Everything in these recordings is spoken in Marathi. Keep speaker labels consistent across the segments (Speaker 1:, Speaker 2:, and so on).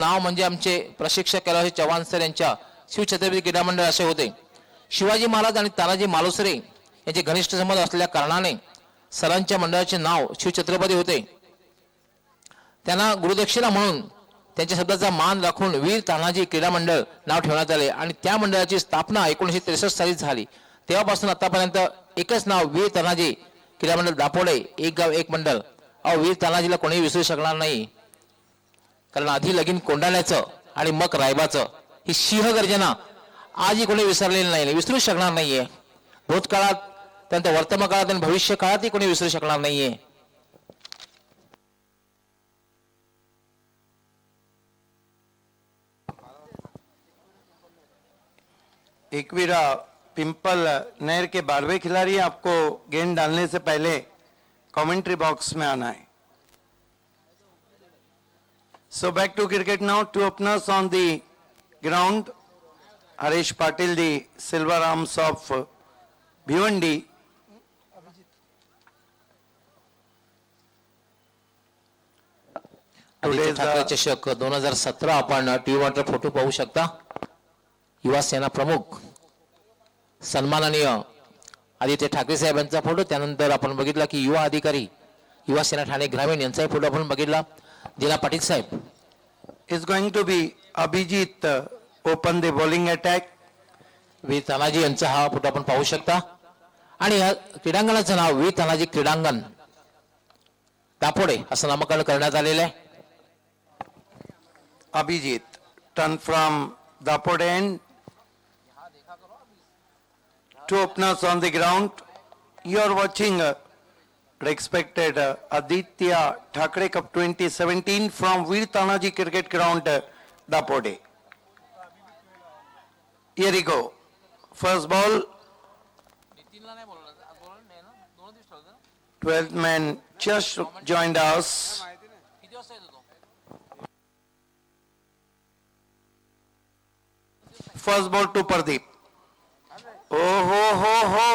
Speaker 1: नाव म्हणजे आमचे प्रशिक्षक कैलास चव्हाण सर यांच्या शिवछत्रपती क्रीडा मंडळ असे होते। शिवाजी महाराज आणि तानाजी मालुसरे यांचे घनिष्ठ संबंध असलेल्या कारणाने सरांच्या मंडळाचे नाव शिवछत्रपती होते। त्यांना गुरुदक्षिणा म्हणून त्यांच्या शब्दाचा मान राखून वीर तानाजी क्रीडा मंडळ नाव ठेवण्यात आले आणि त्या मंडळाची स्थापना 1963 साली झाली। तेव्हापासून आतापर्यंत एकच नाव वीर तानाजी क्रीडा मंडळ दापोडे, एक गाव एक मंडळ। वीर तानाजीला कोणी विसरू शकणार नाही, कारण आधी लगीन कोंडाण्याचं आणि मग रायबाचं ही सिंह गर्जना आजही कोणी विसरलेली नाही, विसरू शकणार नाहीये। भूतकाळात, त्यानंतर वर्तमान काळात आणि भविष्य काळातही कोणी विसरू शकणार नाहीये।
Speaker 2: एकवीरा पिंपल नहर के 12वें खिलाड़ी, आपको गेंद डालने से पहले कमेंट्री बॉक्स में आना है। So back to cricket now. Two openers on the ground. Harish Patil, the silver arms of Bhiwandi.
Speaker 1: Aditya Thackeray चषक 2017 आपण टीव्ही वरचा फोटो पाहू शकता। युवा सेना प्रमुख सन्माननीय आदित्य ठाकरे साहेबांचा फोटो, त्यानंतर आपण बघितला की युवा अधिकारी युवा सेना ठाणे ग्रामीण यांचाही फोटो आपण बघितला। दिला पाटील साहेब
Speaker 2: is going to be Abhijit open the bowling attack.
Speaker 1: वीर तानाजी यांचा हा फोटो आपण पाहू शकता आणि या क्रीडांगणाचं नाव वीर तानाजी क्रीडांगण दापोडे असं नामकरण करण्यात आलेलं आहे।
Speaker 2: Abhijit turn from Dapode end. Two openers on the ground. You are watching respected Aditya Thakre Cup 2017 from Veer Tanaji Cricket Ground, Dapode. Here we go. First ball. 12th man just joined us. First ball to Pardeep. Oh ho ho ho.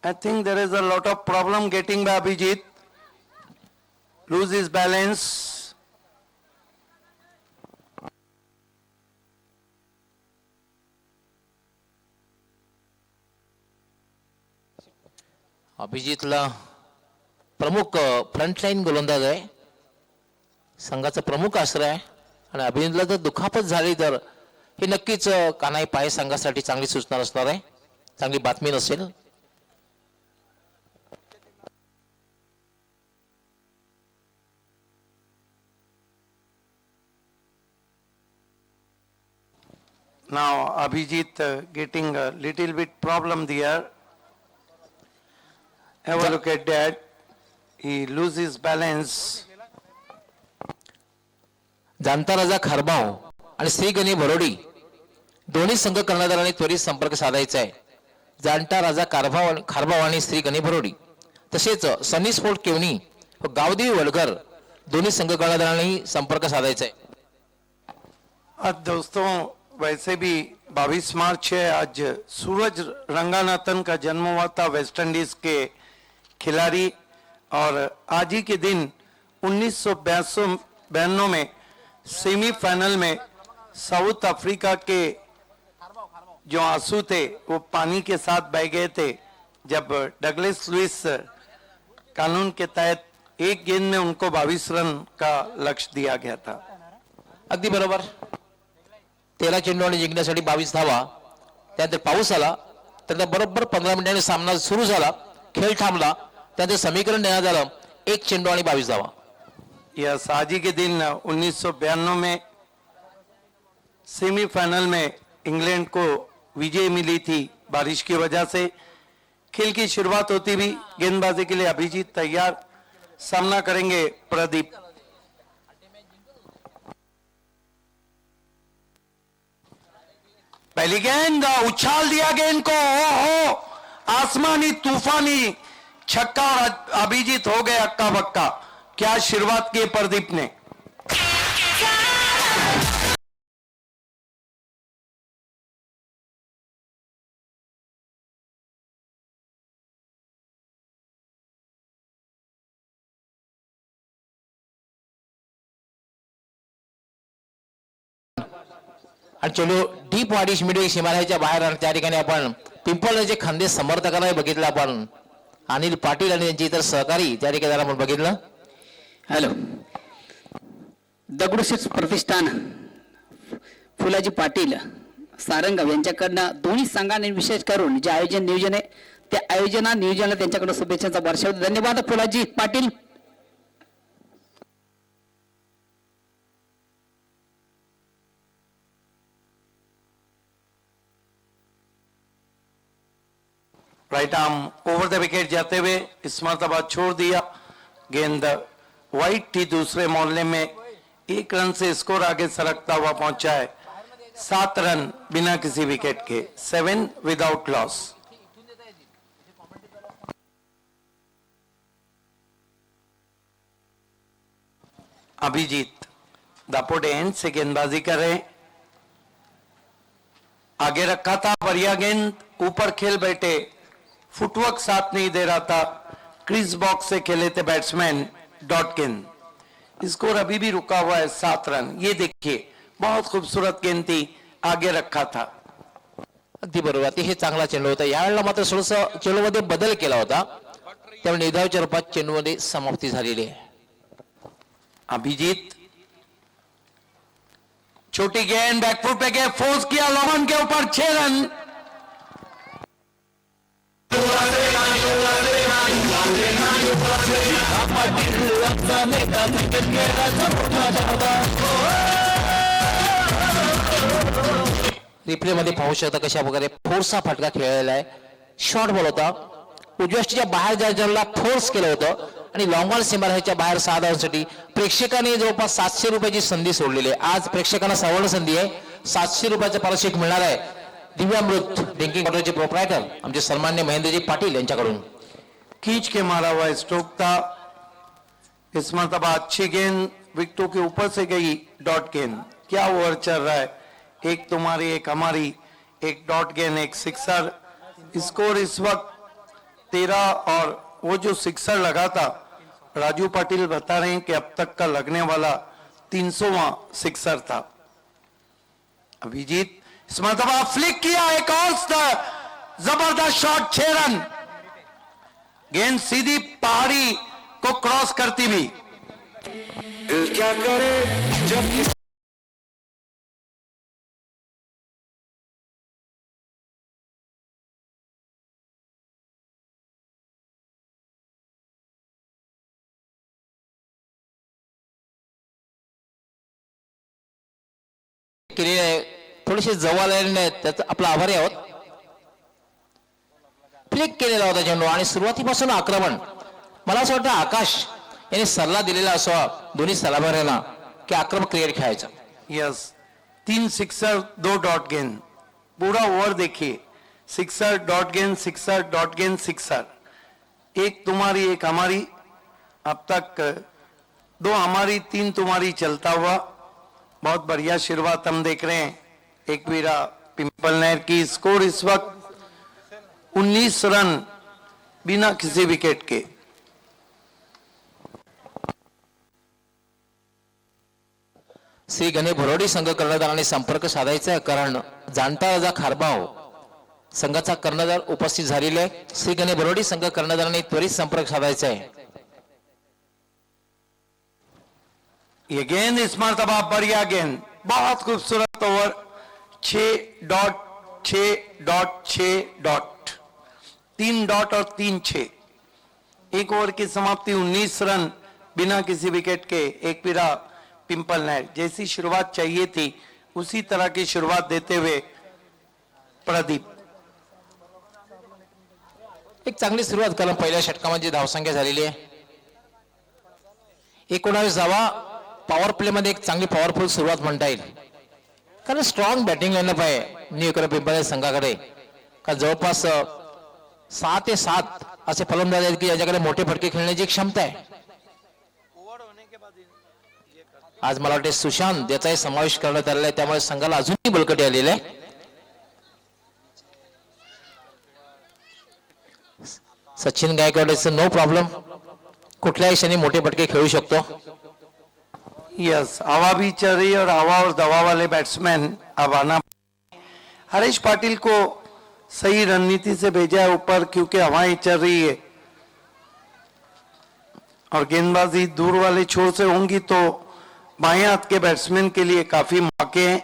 Speaker 2: I think there is a lot of problem getting by Abhijit. Lose his balance.
Speaker 1: अभिजितला प्रमुख फ्रंटलाईन गोलंदाज आहे, संघाचा प्रमुख आश्रय आहे आणि अभिजितला जर दुखापत झाली तर हे नक्कीच कानाई पाय संघासाठी चांगली सूचना असणार आहे, चांगली बातमी नसेल।
Speaker 2: Now Abhijit getting a little bit problem there. Have a look at that. He loses balance.
Speaker 1: जाणता राजा खारबाव आणि श्रीगणी भरोडी दोन्ही संघ कर्णधारांनी त्वरित संपर्क साधायचा आहे। जाणता राजा खारबाव आणि श्रीगणी भरोडी तसेच सनी स्पोर्ट केवनी व गावदेवी वडकर दोन्ही संघ कर्णधारांनी संपर्क साधायचा आहे।
Speaker 2: आज दोस्तों वैसे भी 22 मार्च है, आज सूरज रंगानाथन का जन्म हुआ था, वेस्ट इंडीज के खिलाड़ी। और आज ही के दिन 1992 में सेमीफाइनल में साउथ अफ्रीका के जो आंसू थे वो पानी के साथ बह गए थे, जब डगलस लुइस कानून के तहत एक गेंद में उनको 22 रन का लक्ष्य दिया गया था।
Speaker 1: अगदी बरोबर, 13 चेंडू आणि जिंकण्यासाठी 22 धावा। त्यानंतर पाऊस आला, त्यानंतर बरोबर 15 मिनिटांनी सामना सुरू झाला, खेळ थांबला, त्यानंतर समीकरण देण्यात आलं 1 चेंडू आणि 22 धावा।
Speaker 2: यस, आज ही के दिन 1992 में सेमीफाइनल में इंग्लैंड को विजय मिली थी बारिश की वजह से। खेल की शुरुआत होती भी गेंदबाजी के लिए अभिजीत तैयार, सामना करेंगे प्रदीप। पहली गेंद, उछाल दिया गेंद को, ओहो, आसमानी तूफानी छक्का और अभिजीत हो गए अक्का बक्का। क्या शुरुआत की प्रदीप ने।
Speaker 1: आणि चेंडू डीप वाडी मिडविक सीमारेषेच्या बाहेर आणि त्या ठिकाणी आपण पिंपळनेरचे खांदे समर्थकांना बघितलं आपण अनिल पाटील आणि त्यांचे इतर सहकारी त्या ठिकाणी आपण बघितलं.
Speaker 3: हॅलो, दगडूशेठ प्रतिष्ठान फुलाजी पाटील सारंगाव यांच्याकडनं दोन्ही संघाने विशेष करून जे आयोजन नियोजन आहे त्या नियोजनाला त्यांच्याकडे शुभेच्छांचा वर्षाव. धन्यवाद Phulaji Patil.
Speaker 2: Right arm over the wicket जाते हुए इस मरतबा छोड़ दिया. गेंद वाइट थी. दूसरे मोहल्ले में 1 रन से स्कोर आगे सरकता हुआ पहुंचा है. 7 रन बिना किसी विकेट के, 7 विदाउट लॉस. अभिजीत दापोटे एंड से गेंदबाजी कर रहे. आगे रखा था बढ़िया गेंद, ऊपर खेल बैठे. फुटवर्क साथ नहीं दे रहा था. क्रीज बॉक्स से खेले थे बैट्समैन डॉटकिन. स्कोर अभी भी रुका हुआ है 7 रन. ये देखिए बहुत खूबसूरत गेंद थी, आगे रखा था.
Speaker 1: अगदी बरोबर. अतिशय चांगला चेंडू होता. यावेळेला मात्र थोडस चेंडूमध्ये बदल केला होता त्यामुळे निर्धावाच्या रूपात चेंडूमध्ये समाप्ती झालेली आहे.
Speaker 2: अभिजीत छोटी गेंद बैकफुट पे गए, फोर्स किया लॉन के ऊपर, 6 रन.
Speaker 1: रिप्ले मध्ये पाहू शकता कशा प्रकारे फोर्सचा फटका खेळलेला आहे. शॉर्ट बॉल होता, उजव्याच्या बाहेर जायला फोर्स केलं होतं आणि लॉंग बॉल सीमारेषेच्या बाहेर 6 धावांसाठी प्रेक्षकांनी जवळपास 700 रुपयाची संधी सोडलेली आहे. आज प्रेक्षकांना सवर्ण संधी आहे. 700 रुपयाचं पारितोषिक मिळणार आहे दिव्यामृत ड्रिंकिंग वॉटरचे प्रोप्रायटर आमचे सन्मान्य महेंद्रजी पाटील यांच्याकडून.
Speaker 2: खींच के मारा हुआ स्ट्रोक था. इस मरतबा अच्छी गेंद विकेटों के ऊपर से गई. डॉट गेंद, क्या ओवर चल रहा है. एक तुम्हारी, एक हमारी, एक डॉट गेंद, एक सिक्सर. स्कोर इस वक्त 13 और वो जो सिक्सर लगा था राजू पाटिल बता रहे हैं कि अब तक का लगने वाला 300वां सिक्सर था. अभिजीत इस मरतबा फ्लिक किया, एक और जबरदस्त शॉट, 6 रन. गेंद सीधी पहाड़ी को क्रॉस करती भी.
Speaker 4: क्या करे जब
Speaker 1: केलेले आहे. थोडेसे जवळ आलेले त्याचा आपला आभारी आहोत. फ्लिक केलेला होता चेंडू आणि सुरुवातीपासून आक्रमण. मला असं वाटतं आकाश यांनी सल्ला दिलेला असावा दोन्ही सलामीयांना की आक्रमक क्रिकेट खेळायचं.
Speaker 2: यस, 3 सिक्सर 2 डॉट गेंद. पूरा ओवर देखिए, सिक्सर डॉट गेंद, सिक्सर डॉट गेंद, सिक्सर. एक तुम्हारी, एक हमारी. अब तक 2 हमारी 3 तुम्हारी चलता हुआ. बहुत बढ़िया शुरुआत हम देख रहे हैं एकवीरा पिंपल नहर की. स्कोर इस वक्त 19 रन बिना किसी विकेट के.
Speaker 1: श्री गणे भरोडी संघ कर्णधारांनी संपर्क साधायचा आहे कारण जाणता राजा खारबाव संघाचा कर्णधार उपस्थित झालेले आहे. श्री गणे भरोडी संघ कर्णधारांनी त्वरित संपर्क साधायचा आहे.
Speaker 2: ये गेंद इस मरतबा बढ़िया गेंद, बहुत खूबसूरत over. 6 dot 6 dot 6 dot, 3 dot और 3 6. एक ओवर की समाप्ति 19 रन बिना किसी विकेट के. एकवीरा पिंपल नहर जैसी शुरुआत चाहिए थी उसी तरह की शुरुआत देते हुए प्रदीप.
Speaker 1: एक चांगली सुरुवात कारण पहिल्या षटकामध्ये धावसंख्या झालेली आहे 19 धावा. पॉवर प्ले मध्ये एक चांगली पॉवरफुल सुरुवात म्हणता येईल कारण स्ट्रॉंग बॅटिंग लाईनअप आहे न्यू इकडे पिंपळ संघाकडे. कारण जवळपास 6 ते 7 असे फलंदाज आहेत की ज्याच्याकडे मोठे फटके खेळण्याची क्षमता आहे. आज मला वाटते सुशांत याचाही समावेश करण्यात आलेला आहे त्यामुळे संघाला अजूनही बळकटी आलेली आहे. सचिन गायकवाडचं नो प्रॉब्लेम, कुठल्याही क्षणी मोठे फटके खेळू शकतो.
Speaker 2: यस, हवा भी चल रही है और हवा और दवा वाले बैट्समैन अब आना। हरीश पाटिल को सही रणनीति से भेजा है ऊपर, क्योंकि हवाएं चल रही है और गेंदबाजी दूर वाले छोर से होंगी तो बाएं हाथ के बैट्समैन के लिए काफी मौके हैं।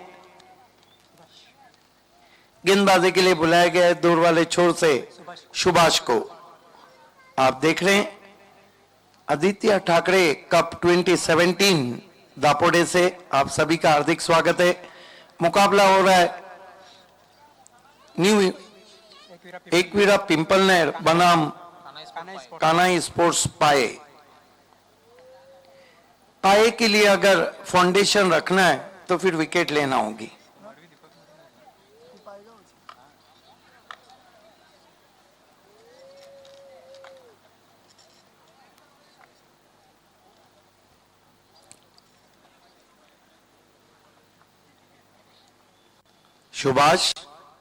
Speaker 2: गेंदबाजी के लिए बुलाया गया है दूर वाले छोर से सुभाष को। आप देख रहे हैं आदित्य ठाकरे कप 2017 दापोडे से आप सभी का हार्दिक स्वागत है। मुकाबला हो रहा है न्यू एकवीरा पिंपलनेर बनाम कानाई स्पोर्ट्स पाए। पाए के लिए अगर फाउंडेशन रखना है तो फिर विकेट लेना होगी। सुभाष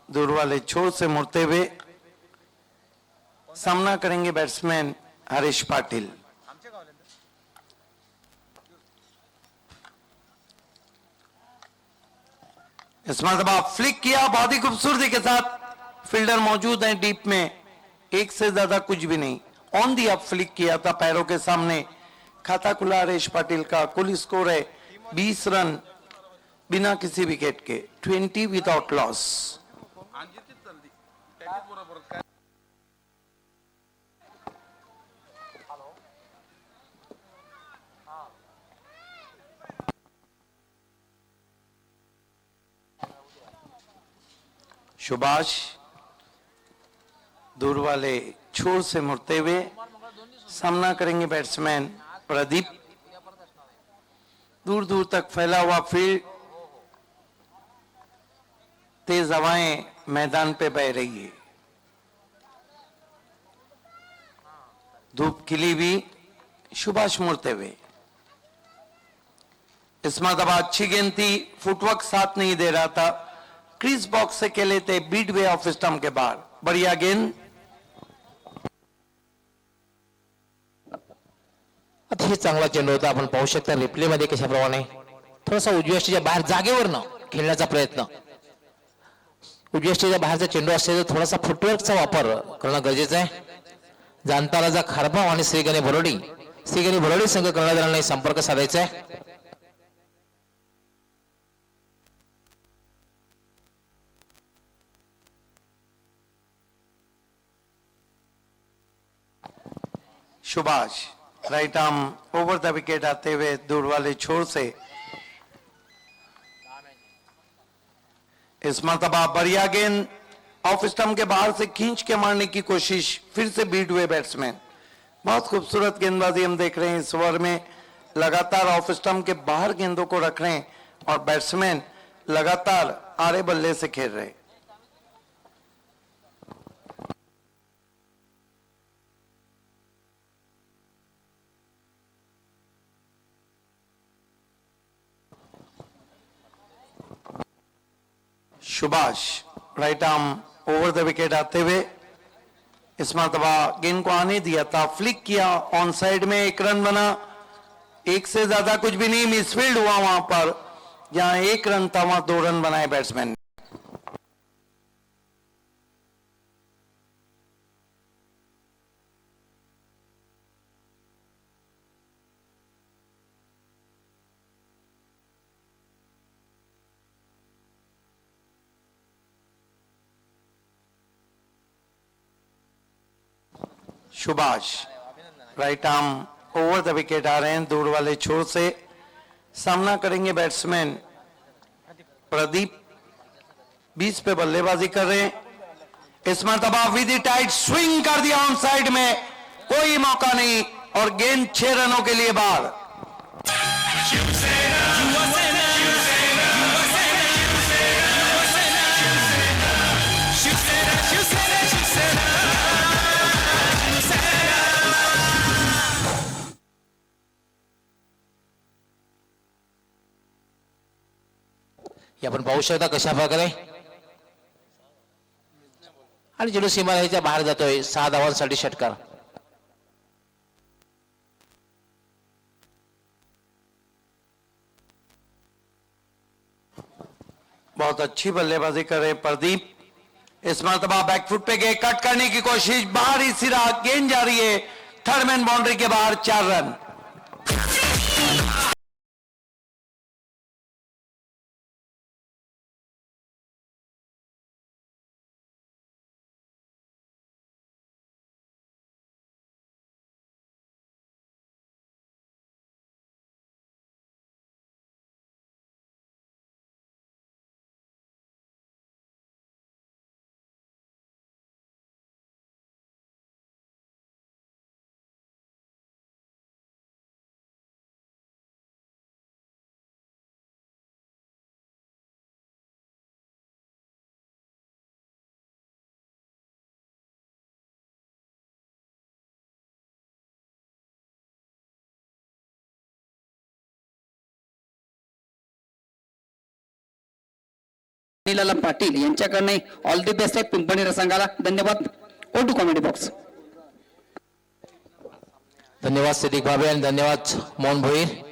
Speaker 2: दूर वाले छोर से मुड़ते हुए सामना करेंगे बैट्समैन हरीश पाटिल। इस मरतबा फ्लिक किया बहुत ही खूबसूरती के साथ। फील्डर मौजूद हैं डीप में, एक से ज्यादा कुछ भी नहीं। ऑन दी अप फ्लिक किया था पैरों के सामने। खाता खुला हरीश पाटिल का। कुल स्कोर है 20 रन बिना किसी विकेट के, 20 विदाउट लॉस। सुभाष दूर वाले छोर से मुड़ते हुए सामना करेंगे बैट्समैन प्रदीप। दूर दूर तक फैला हुआ फील्ड, तेज हवाएं मैदान पे बह रही है। धूप खिली हुई। सुभाष मुड़ते हुए। इस मरतबा अच्छी गेंद थी, फुटवर्क साथ नहीं दे रहा था। क्रीज बॉक्स से खेले थे बीट वे ऑफ स्टंप के बाहर। बढ़िया गेंद।
Speaker 1: अतिशय चांगला चेंडू होता। आपण पाहू शकता रिप्ले मध्ये कशाप्रमाणे थोडासा उजव्या स्टेजच्या बाहेर जागेवरनं खेळण्याचा प्रयत्न। उजव्या स्टेजच्या बाहेरचा चेंडू असेल तर थोडासा फुटवर्कचा वापर करणं गरजेचं आहे। जाणता खारभाव आणि श्रीगणे भरोडी संघ कर्णधारांनी संपर्क साधायचा आहे।
Speaker 2: Subhash right arm over the wicket आते हुए दूर वाले छोर से। इस मरतबा बढ़िया गेंद ऑफ स्टंप के बाहर से खींच के मारने की कोशिश, फिर से बीट हुए बैट्समैन। बहुत खूबसूरत गेंदबाजी हम देख रहे हैं इस ओवर में। लगातार ऑफ स्टंप के बाहर गेंदों को रख रहे हैं और बैट्समैन लगातार आड़े बल्ले से खेल रहे हैं। Subhash right arm over the wicket आते हुए इस मरतबा गेंद को आने दिया था, फ्लिक किया ऑन साइड में, एक रन बना। एक से ज्यादा कुछ भी नहीं, मिसफील्ड हुआ वहां पर। जहां एक रन था वहां 2 रन बनाए batsman. Subhash right arm over the wicket आ रहे हैं दूर वाले छोर से। सामना करेंगे बैट्समैन प्रदीप। 20 पे बल्लेबाजी कर रहे हैं। इस मरतबा विद टाइट स्विंग कर दिया ऑन साइड में, कोई मौका नहीं और गेंद 6 रनों के लिए बाहर।
Speaker 1: हे आपण पाहू शकता कशा प्रकारे आणि चेंडू सीमारेषेच्या बाहेर जातोय। 6 धावांसाठी षटकार।
Speaker 2: बहुत अच्छी बल्लेबाजी कर रहे प्रदीप। इस मरतबा बैकफुट पे गए, कट करने की कोशिश, बाहर ही सिरा, गेंद जा रही है थर्ड मैन बाउंड्री के बाहर, 4 रन।
Speaker 3: नीलाला पाटील यांच्याकडे ऑल दी बेस्ट आहे पिंपणी संघाला. धन्यवाद. O two comedy box.
Speaker 1: धन्यवाद सिद्दीक भावे आणि धन्यवाद मोहन भोईर.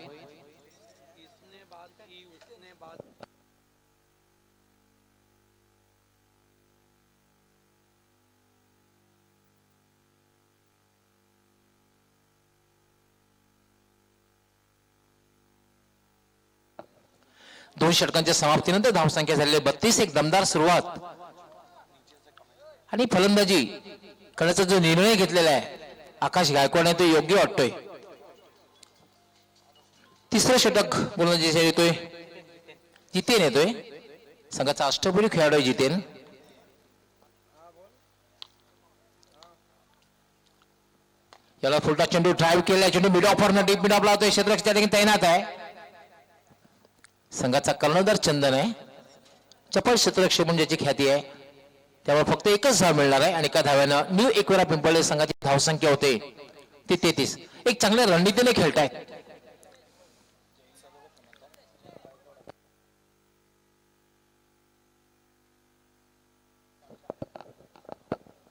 Speaker 1: दोन षटकांच्या समाप्तीनंतर धावसंख्या झालेली 32. एक दमदार सुरुवात आणि फलंदाजी करण्याचा जो निर्णय घेतलेला आहे आकाश गायकवाड तो योग्य वाटतोय. तिसरं षटक गोलंदाजीसाठी येतोय जितेन येतोय. संघाचा अष्टपैलू खेळाडू जितेन. याला फुलटा चेंडू ड्राईव्ह केलाय. चेंडू मिड ऑफरनं डीप मिड ऑफ लावतोय. क्षेत्ररक्षक त्या ठिकाणी तैनात आहे. संघाचा कर्णधार चंदन आहे. चपळ क्षेत्ररक्षक म्हणून ज्याची ख्याती आहे त्यामुळे फक्त एकच धाव मिळणार आहे आणि एका धाव्यानं न्यू एकवेरा पिंपळे संघाची धावसंख्या होते ती 33. एक चांगल्या रणनीतीने खेळतायत.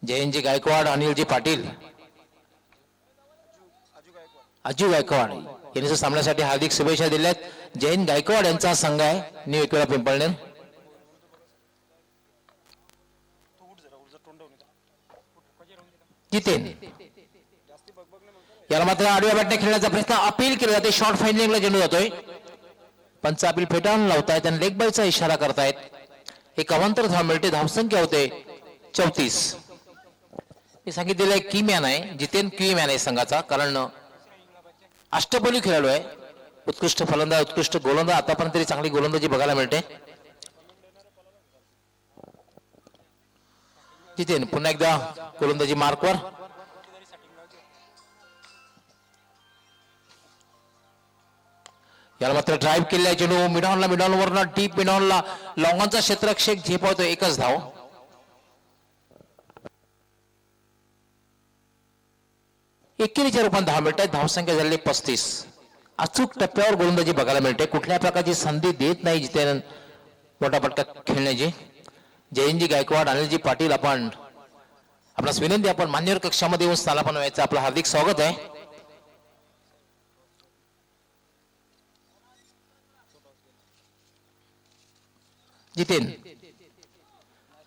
Speaker 1: जयंतजी गायकवाड, अनिलजी पाटील, अजू गायकवाड यांनी सामन्यासाठी हार्दिक शुभेच्छा दिल्यात. जयंत गायकवाड यांचा संघ आहे न्यू एकवेरा पिंपळनेर. जितेन याला मात्र आडव्या बॅटने खेळण्याचा प्रयत्न, अपील केला जाते. शॉर्ट फाइंडिंगला चेंडू जातोय. पंच अपील फेटाळून लावतायत आणि लेग बायचा इशारा करतायत. एक अवांतर धाव मिळते. धावसंख्या होते 34. मी सांगितलेलं की मॅन आहे जितेन, की मॅन आहे संघाचा, कारण अष्टपैलू खेळाडू आहे. उत्कृष्ट फलंदाज, उत्कृष्ट गोलंदाज, आतापर्यंत तरी चांगली गोलंदाजी बघायला मिळते. जितेन पुन्हा एकदा गोलंदाजी मार्कवर. याला मात्र ड्राईव्ह केलेला चेंडू मिडॉनला, मिडॉनवरनं डीप मिडॉनला लॉंगॉनचा क्षेत्ररक्षक झेपावतो. एकच धाव. एकेरीच्या रूपात धाव मिळतात. धावसंख्या झालेली 35. अचूक टप्प्यावर गोलंदाजी बघायला मिळते. कुठल्या प्रकारची संधी देत नाही जितेन मोठा पटका खेळण्याची. जयंतजी गायकवाड, अनिलजी पाटील, आपणास विनंती, आपण मान्यवर कक्षामध्ये येऊन स्थानापन्न व्हायचं. आपलं हार्दिक स्वागत आहे. जितेन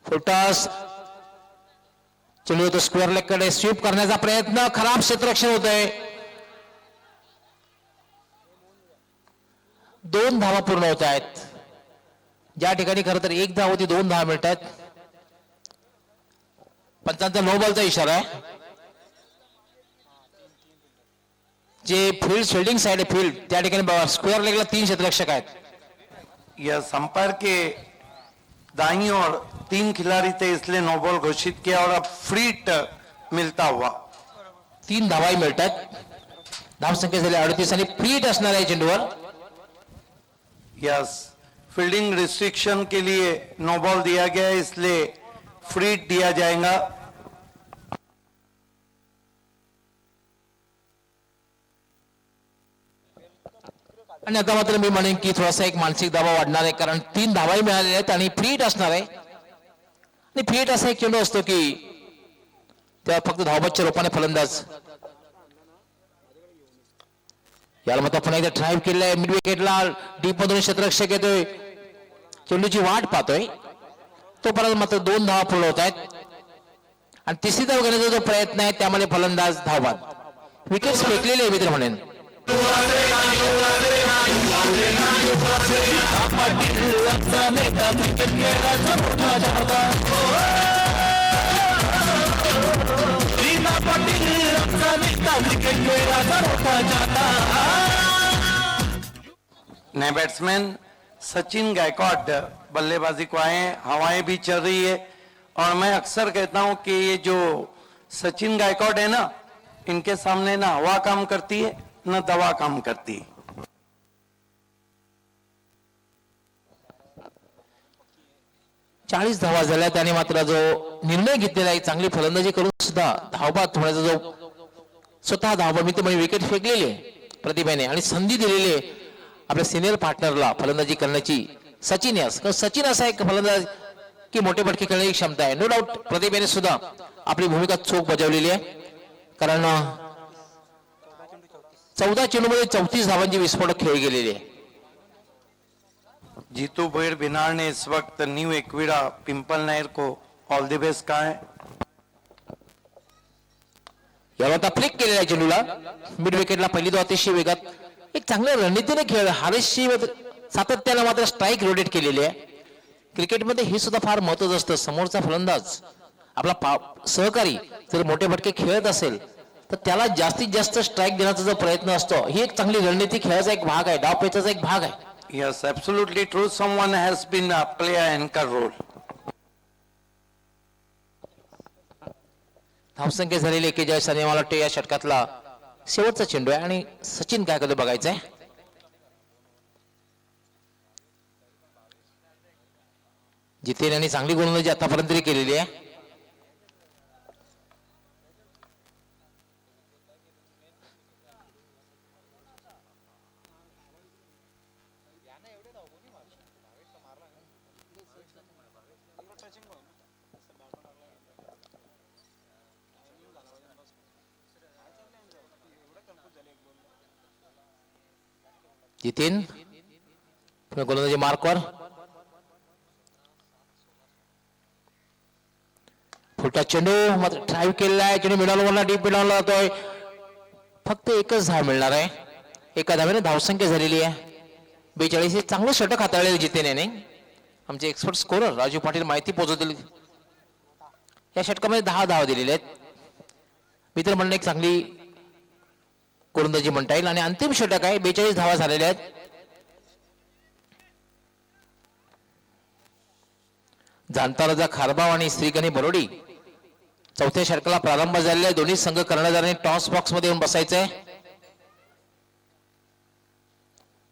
Speaker 1: फुलटॉस चेंडू होतो स्क्वेअर लेग कडे. स्वीप करण्याचा प्रयत्न, खराब क्षेत्ररक्षण होत आहे. 2 धावा पूर्ण होत आहेत. ज्या ठिकाणी खरं तर 1 धाव होती 2 धावा मिळत आहेत. पंचांचा नो बॉलचा इशारा आहे. जे फील्ड फिल्डिंग साइड आहे फील्ड त्या ठिकाणी स्क्वेअर लेगला 3 क्षेत्ररक्षक आहेत.
Speaker 2: यह संपर्क के दाईं ओर 3 खिलाड़ी थे, इसलिए नो बॉल घोषित किया और अब फ्री हिट मिलता हुआ
Speaker 1: 3 धावाही मिळतात. धावसंख्या झाली 38 आणि फ्री हिट असणार आहे चेंडूवर.
Speaker 2: यस, फील्डिंग रिस्ट्रिक्शन के लिए नो बॉल दिया गया है, इसलिए फ्री हिट दिया जाएगा.
Speaker 1: आणि आता मात्र मी म्हणेन की थोडासा एक मानसिक दबाव वाढणार आहे, कारण 3 धावाही मिळालेल्या आहेत आणि फ्री हिट असणार आहे. आणि फ्री हिट असा एक चेंडू असतो की तेव्हा फक्त धावबादच्या रूपाने फलंदाज. याला मात्र पुन्हा एकदा ड्राईव्ह केलेला आहे. मिड विकेटला डीप मधून क्षेत्ररक्षक येतोय. चेंडूची वाट पाहतोय, तोपर्यंत मात्र 2 धावा पूर्ण होत आहेत आणि तिसरी धाव घेण्याचा जो प्रयत्न आहे त्यामध्ये फलंदाज धावबाद विकेट फेकलेले आहे मित्र म्हणेन.
Speaker 2: नए बैट्समैन सचिन गायकवाड बल्लेबाजी को आए हैं. हवाएं भी चल रही है और मैं अक्सर कहता हूं कि ये जो सचिन गायकवाड है ना, इनके सामने ना हवा काम करती है ना दवा काम करती है.
Speaker 1: 40 धावा झाल्या त्याने मात्र जो निर्णय घेतलेला आहे चांगली फलंदाजी करून सुद्धा धावबाद होण्याचा जो स्वतः धावबाद मी म्हणजे विकेट फेकलेली आहे प्रतिभेने आणि संधी दिलेली आहे आपल्या सिनियर पार्टनरला फलंदाजी करण्याची. सचिन यास सचिन असा एक फलंदाज की मोठे फटके खेळण्याची क्षमता आहे. नो डाऊट प्रतिभेने सुद्धा आपली भूमिका चोख बजावलेली आहे, कारण 14 चेंडूमध्ये 34 धावांची विस्फोटक खेळी गेलेली आहे.
Speaker 2: जीतू भैर बिनार ने इस वक्त न्यू एकविरा पिंपल नहर को ऑल द बेस्ट कहा है.
Speaker 1: यावर आता फ्लिक केलेला आहे चेंडूला मिड विकेटला पहिली धाव अतिशय वेगात एक चांगल्या रणनीतीने खेळ. हारेसची सातत्याने मात्र स्ट्राईक रोटेट केलेली आहे. क्रिकेटमध्ये हे सुद्धा फार महत्वाचं असतं. समोरचा फलंदाज आपला सहकारी जर मोठे फटके खेळत असेल तर त्याला जास्तीत जास्त स्ट्राईक देण्याचा जो प्रयत्न असतो ही एक चांगली रणनीती खेळाचा एक भाग आहे, डावपेचाचा एक भाग आहे.
Speaker 2: Yes, absolutely true. Someone has been play an anchor role.
Speaker 1: धावसंख्या झालेली 41 आणि मला वाटतं या षटकातला शेवटचा चेंडू आहे आणि सचिन काय करतो बघायचंय. जितेन यांनी चांगली गोलंदाजी आतापर्यंत तरी केलेली आहे. जितेन पुन्हा गोलंदाजी मार्कवर फुटा चेंडू मात्र ड्राईव्ह केलेला आहे. चेंडू मिडॉलवरला डीप मिडॉलला जातोय. फक्त एकच धाव मिळणार आहे. एका धावेने धावसंख्या झालेली आहे 42. हे चांगलं षटक हाताळलेलं जितेन याने. आमचे एक्सपर्ट स्कोरर राजू पाटील माहिती पोहोचवतील. या षटकामध्ये 10 धावा दिलेल्या आहेत. मित्र म्हणणं एक चांगली गोलंदाजी म्हणता येईल आणि अंतिम षटक आहे 42 धावा झालेल्या आहेत. जाणताराजा खारबाव आणि श्रीगणी बरोडी चौथ्या षटकाला प्रारंभ झालेला आहे. दोन्ही संघ कर्णधारांनी टॉस बॉक्स मध्ये येऊन बसायचंय.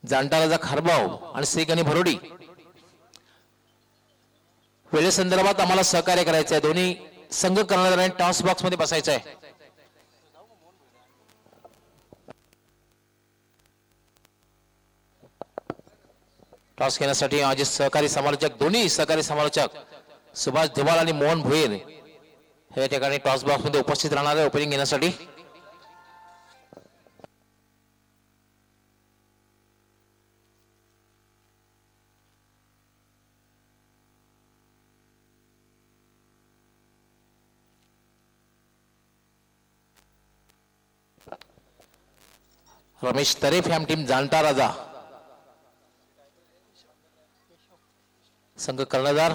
Speaker 1: जाणताराजा खारबाव आणि श्रीगणी भरोडी वेळेसंदर्भात आम्हाला सहकार्य करायचं आहे. दोन्ही संघ कर्णधारांनी टॉस बॉक्स मध्ये बसायचं आहे. टॉस घेण्यासाठी माझे सहकारी समालोचक दोन्ही सहकारी समालोचक सुभाष धुमाल आणि मोहन भोईर हे ठिकाणी टॉस बॉक्स मध्ये उपस्थित राहणार आहे ओपनिंग घेण्यासाठी. रमेश तरेफ ह्या टीम जाणता राजा संघ कर्णधार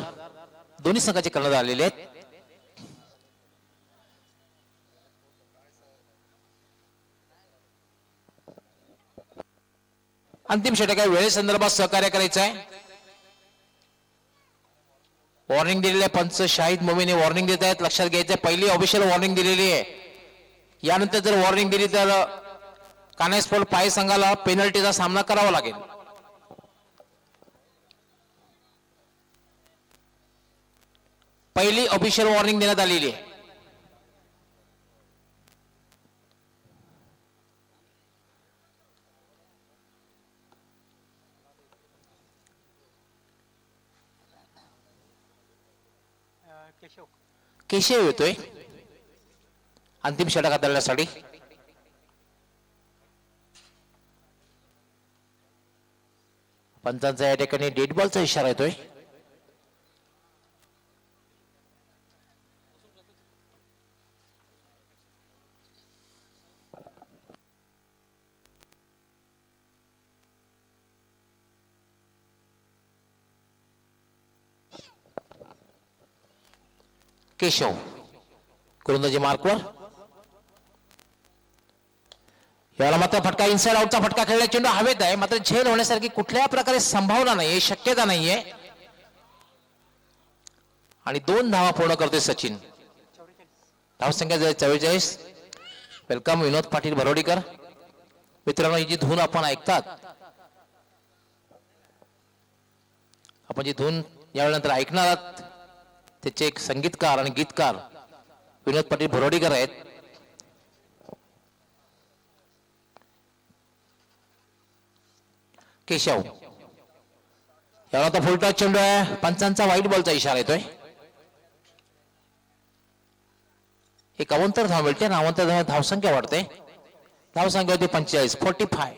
Speaker 1: दोन्ही संघाचे कर्णधार आलेले आहेत. अंतिम षटक आहे. वेळेसंदर्भात सहकार्य करायचं आहे. वॉर्निंग दिलेली आहे पंच शाहिद मोमीने वॉर्निंग देत आहेत. लक्षात घ्यायचं पहिली ऑफिशियल वॉर्निंग दिलेली आहे. यानंतर जर वॉर्निंग दिली तर कानेस्पोर्ट पाय संघाला पेनल्टीचा सामना करावा लागेल. पहिली ऑफिशियल वॉर्निंग देण्यात आलेली आहे. केशव येतोय अंतिम षटक हाताळण्यासाठी. पंचांचा या ठिकाणी डेड बॉलचा इशारा येतोय. केशव गोलंदाजी मार्कवर. याला मात्र फटका, इनसाइड आउटचा फटका खेळला, चेंडू हवेत आहे, मात्र झेल होण्यासारखी कुठल्या प्रकारे संभावना नाहीये, शक्यता नाहीये. आणि 2 धावा पूर्ण करतोय सचिन. धावसंख्या 44. वेलकम विनोद पाटील भरोडीकर. मित्रांनो, ही जी धून आपण ऐकतात, आपण जी धून यावेळेनंतर ऐकणार आहात, त्याचे एक संगीतकार आणि गीतकार विनोद पाटील भरोडीकर आहेत. केशव याला तर फुलटॉस चेंडू आहे, पंचांचा व्हाईट बॉलचा इशारा येतोय. एक अवंतर धाव मिळते ना, अवंतर धावसंख्या वाढते. धावसंख्या होती 45, 45.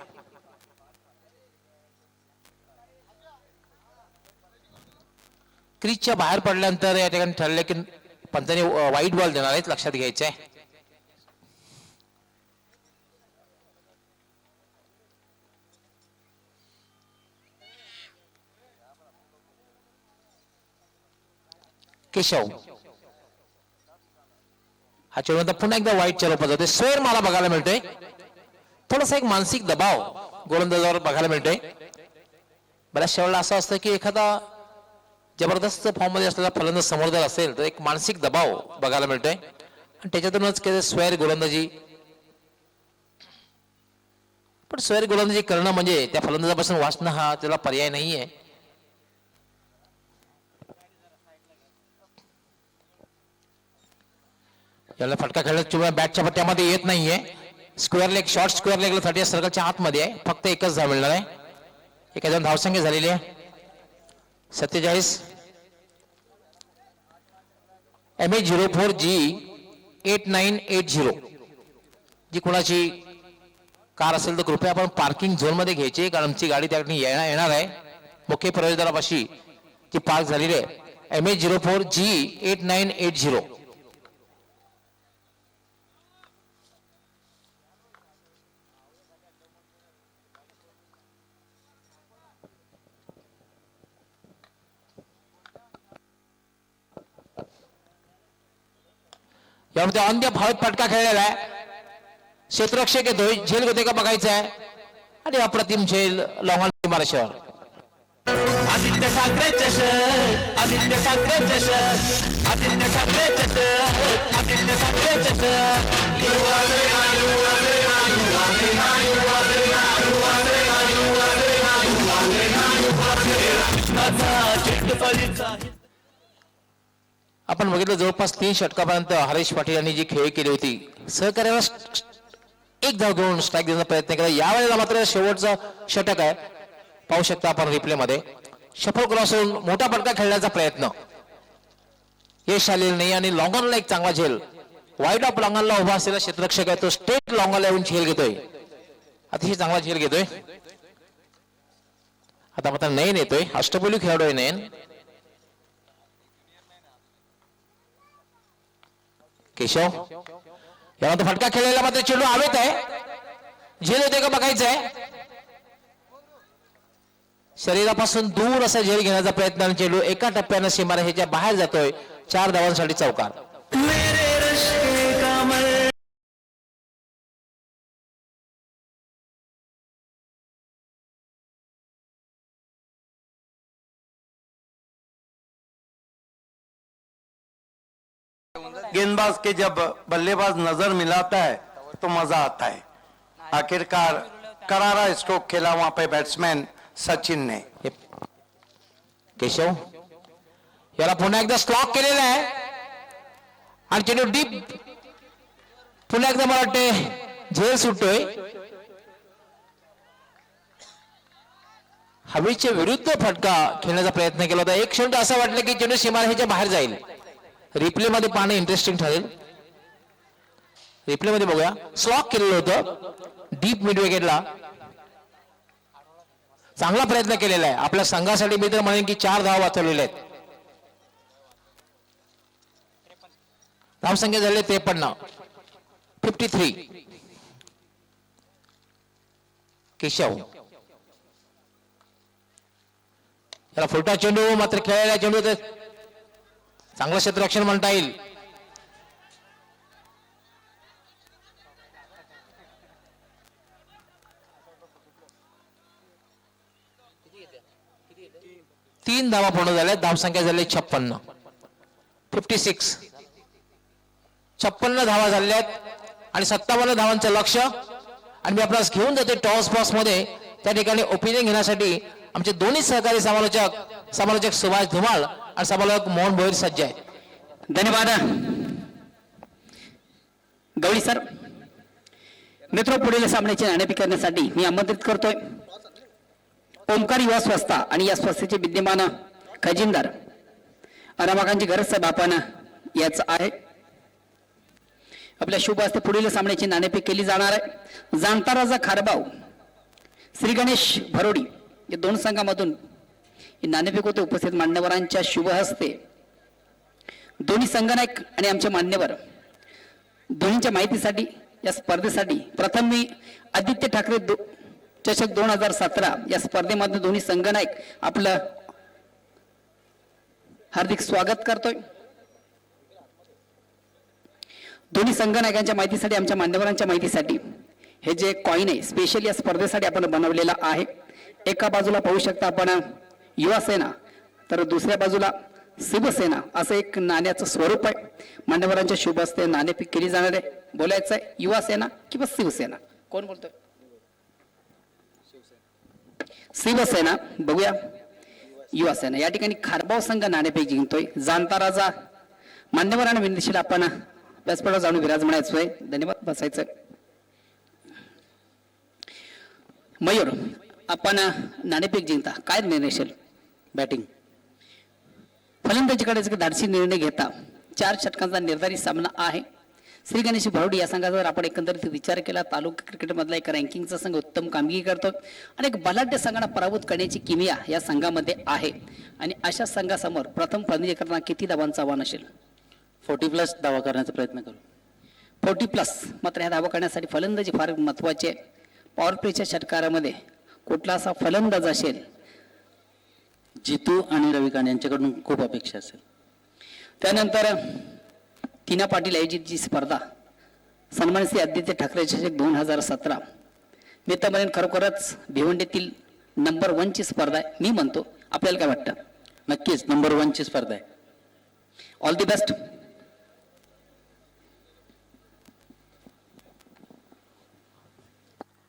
Speaker 1: क्रीजच्या बाहेर पडल्यानंतर या ठिकाणी ठरले की पंचाने व्हाईट बॉल देणार आहेत, लक्षात घ्यायचे. केशव हा चेंडू पुन्हा एकदा वाईट चेंडू जाते. स्वेर मला बघायला मिळतोय, थोडासा एक मानसिक दबाव गोलंदाजावर बघायला मिळतोय. बऱ्याचशा वेळेला असं असतं की एखादा जबरदस्त फॉर्म मध्ये असलेला फलंदाज समोर जर असेल तर एक मानसिक दबाव बघायला मिळतोय आणि त्याच्यातूनच स्वेर गोलंदाजी. पण स्वेर गोलंदाजी करणं म्हणजे त्या फलंदाजापासून वाचणं हा त्याला पर्याय नाहीये. याला फटका खेळला, बॅटच्या पट्ट्यामध्ये येत नाहीये. स्क्वेअर लेग, शॉर्ट स्क्वेअर लेगला 30 सर्कलच्या आतमध्ये आहे, फक्त एकच धाव मिळणार आहे. एका धावसंख्या झालेली आहे 47. MH04G8980 जी कोणाची कार असेल तर कृपया आपण पार्किंग झोन मध्ये घ्यायची, कारण आमची गाडी त्या ठिकाणी येणार आहे. मुख्य प्रवेशद्वारापाशी जी पार्क झालेली आहे. MH04G8980. यामध्ये अंध्य भावेत फटका खेळलेला आहे. क्षेत्ररक्षक येतोय, झेल होते का बघायचं आहे. आणि अप्रतिम झेल लॉंग मारेश्वर.
Speaker 5: आदित्य ठाकरे चषक, आदित्य ठाकरे चषक, आदित्य ठाकरे चषक, आदित्य ठाकरे चषक.
Speaker 1: आपण बघितलं जवळपास 3 षटकापर्यंत हरीश पाटील यांनी जी खेळी केली होती, सहकार्याला एक धाव घेऊन स्ट्राईक देण्याचा प्रयत्न केला. यावेळेला मात्र शेवटचं षटक आहे, पाहू शकता आपण रिप्ले मध्ये. शफल क्रॉस होऊन मोठा फटका खेळण्याचा प्रयत्न यश आलेलं नाही आणि लॉंगॉनला एक चांगला झेल. वाईड ऑफ लॉंगॉनला उभा असलेला क्षेत्ररक्षक आहे, तो स्टेट लॉंगॉनला येऊन झेल घेतोय, अतिशय चांगला झेल घेतोय. आता मात्र नयन येतोय, अष्टपैलू खेळाडू आहे नयन. केशव याला तो फटका खेळलेला, मात्र चेंडू हवेत आहे, झेल होते का बघायचं आहे. शरीरापासून दूर असा झेल घेण्याचा प्रयत्न आणि चेंडू एका टप्प्यानं सीमारेषेच्या बाहेर जातोय. 4 धावांसाठी चौकार.
Speaker 2: गेंदबाज के जब बल्लेबाज नजर मिलाता है तो मजा आता है. आखिरकार करारा स्ट्रोक खेला वहां पे बैट्समैन सचिन ने.
Speaker 1: केशव याला पुन्हा एकदा स्लॉक केलेला आहे आणि चेंडू डीप, पुन्हा एकदा मला वाटते झेल सुटतोय. हवेच्या विरुद्ध फटका खेळण्याचा प्रयत्न केला होता. एक क्षण असं वाटलं की चेंडू सीमारेषेच्या बाहेर जाईल. रिप्ले मध्ये पाहणे इंटरेस्टिंग ठरेल. रिप्ले मध्ये बघूया. स्लॉक केलेलं होतं डीप मिड विकेटला. चांगला प्रयत्न केलेला आहे आपल्या संघासाठी. मी तर म्हणेन की 4 धावा वाचवलेल्या आहेत. धावसंख्या झाली 53, 53. केशव याला फुलटा चेंडू, मात्र खेळायला चेंडू चांगलं क्षेत्ररक्षण म्हणता येईल. 3 धावा पूर्ण झाल्या. धावसंख्या झाली 56. 56 धावा झाल्या आहेत आणि 57 धावांचं लक्ष. आणि मी आपल्यास घेऊन जाते टॉस बॉक्स मध्ये. त्या ठिकाणी ओपिनियन घेण्यासाठी आमचे दोन्ही सहकारी समालोचक सुभाष धुमाळ आणि समालोचक मोहन भोईर सज्ज आहेत.
Speaker 3: धन्यवाद गवळी सर. मित्र, पुढील सामन्याचे नाणेफेक करण्यासाठी मी आमंत्रित करतोय ओमकार युवा संस्था आणि या संस्थेचे विद्यमान खजिनदार रमाकांतजी गरज साहेब आपण याच आहे. आपल्या शुभ हस्ते पुढील सामन्याची नाणेफेक केली जाणार आहे. जाणता राजा खारबाव, श्री गणेश भरोडी या दोन संघामधून ही नाणेफेक होते. उपस्थित मान्यवरांच्या शुभ हस्ते दोन्ही संघनायक आणि आमचे मान्यवर दोन्हीच्या माहितीसाठी या स्पर्धेसाठी प्रथम मी आदित्य ठाकरे चषक 2017 या स्पर्धेमध्ये दोन्ही संघनायक आपलं हार्दिक स्वागत करतोय. दोन्ही संघनायकांच्या माहितीसाठी आमच्या मान्यवरांच्या माहितीसाठी हे जे कॉइन आहे स्पेशल या स्पर्धेसाठी आपण बनवलेला आहे. एका बाजूला पाहू शकता आपण युवा सेना तर दुसऱ्या बाजूला शिवसेना असं एक नाण्याचं स्वरूप आहे. मान्यवरांच्या शुभ हस्ते नाणेफेक केली जाणार आहे. बोलायचं आहे युवा सेना किंवा शिवसेना, कोण बोलतोय? शिवसेना. बघूया युवा सेना. या ठिकाणी खारबाव संघ नाणेफेक जिंकतोय. जाणता राजा मान्यवरांना विनंतीशील आपण व्यासपीठावर जाणून विराजमानायचं आहे. धन्यवाद. बसायचं. मयूर, आपण नाणेफेक जिंकता काय निर्णय असेल? बॅटिंग फलंदाजीकडे धाडसी निर्णय घेता 4 षटकांचा निर्धारित सामना आहे. श्री गणेश भरोडी या संघाचा जर आपण एकंदरीत विचार केला तालुका क्रिकेटमधला एक रँकिंगचा संघ उत्तम कामगिरी करतो आणि एक बलाढ्य संघाला पराभूत करण्याची किमया या संघामध्ये आहे. आणि अशा संघासमोर प्रथम फलंदाजी करताना किती धावांचं आव्हान असेल?
Speaker 6: 40+ धावा करण्याचा प्रयत्न करू.
Speaker 3: 40+. मात्र ह्या धावा करण्यासाठी फलंदाजी फार महत्वाची आहे. पॉवर प्लेच्या षटकारामध्ये कुठला असा फलंदाज असेल?
Speaker 6: जितू आणि रविकांत यांच्याकडून खूप अपेक्षा असेल.
Speaker 3: त्यानंतर टीना पाटील आयोजित जी स्पर्धा सन्मानित श्री आदित्य ठाकरे चषक 2017 मी तर म्हणेन खरोखरच भिवंडीतील नंबर 1 ची स्पर्धा आहे. मी म्हणतो, आपल्याला काय वाटतं?
Speaker 6: नक्कीच नंबर 1 ची स्पर्धा आहे.
Speaker 3: All the best.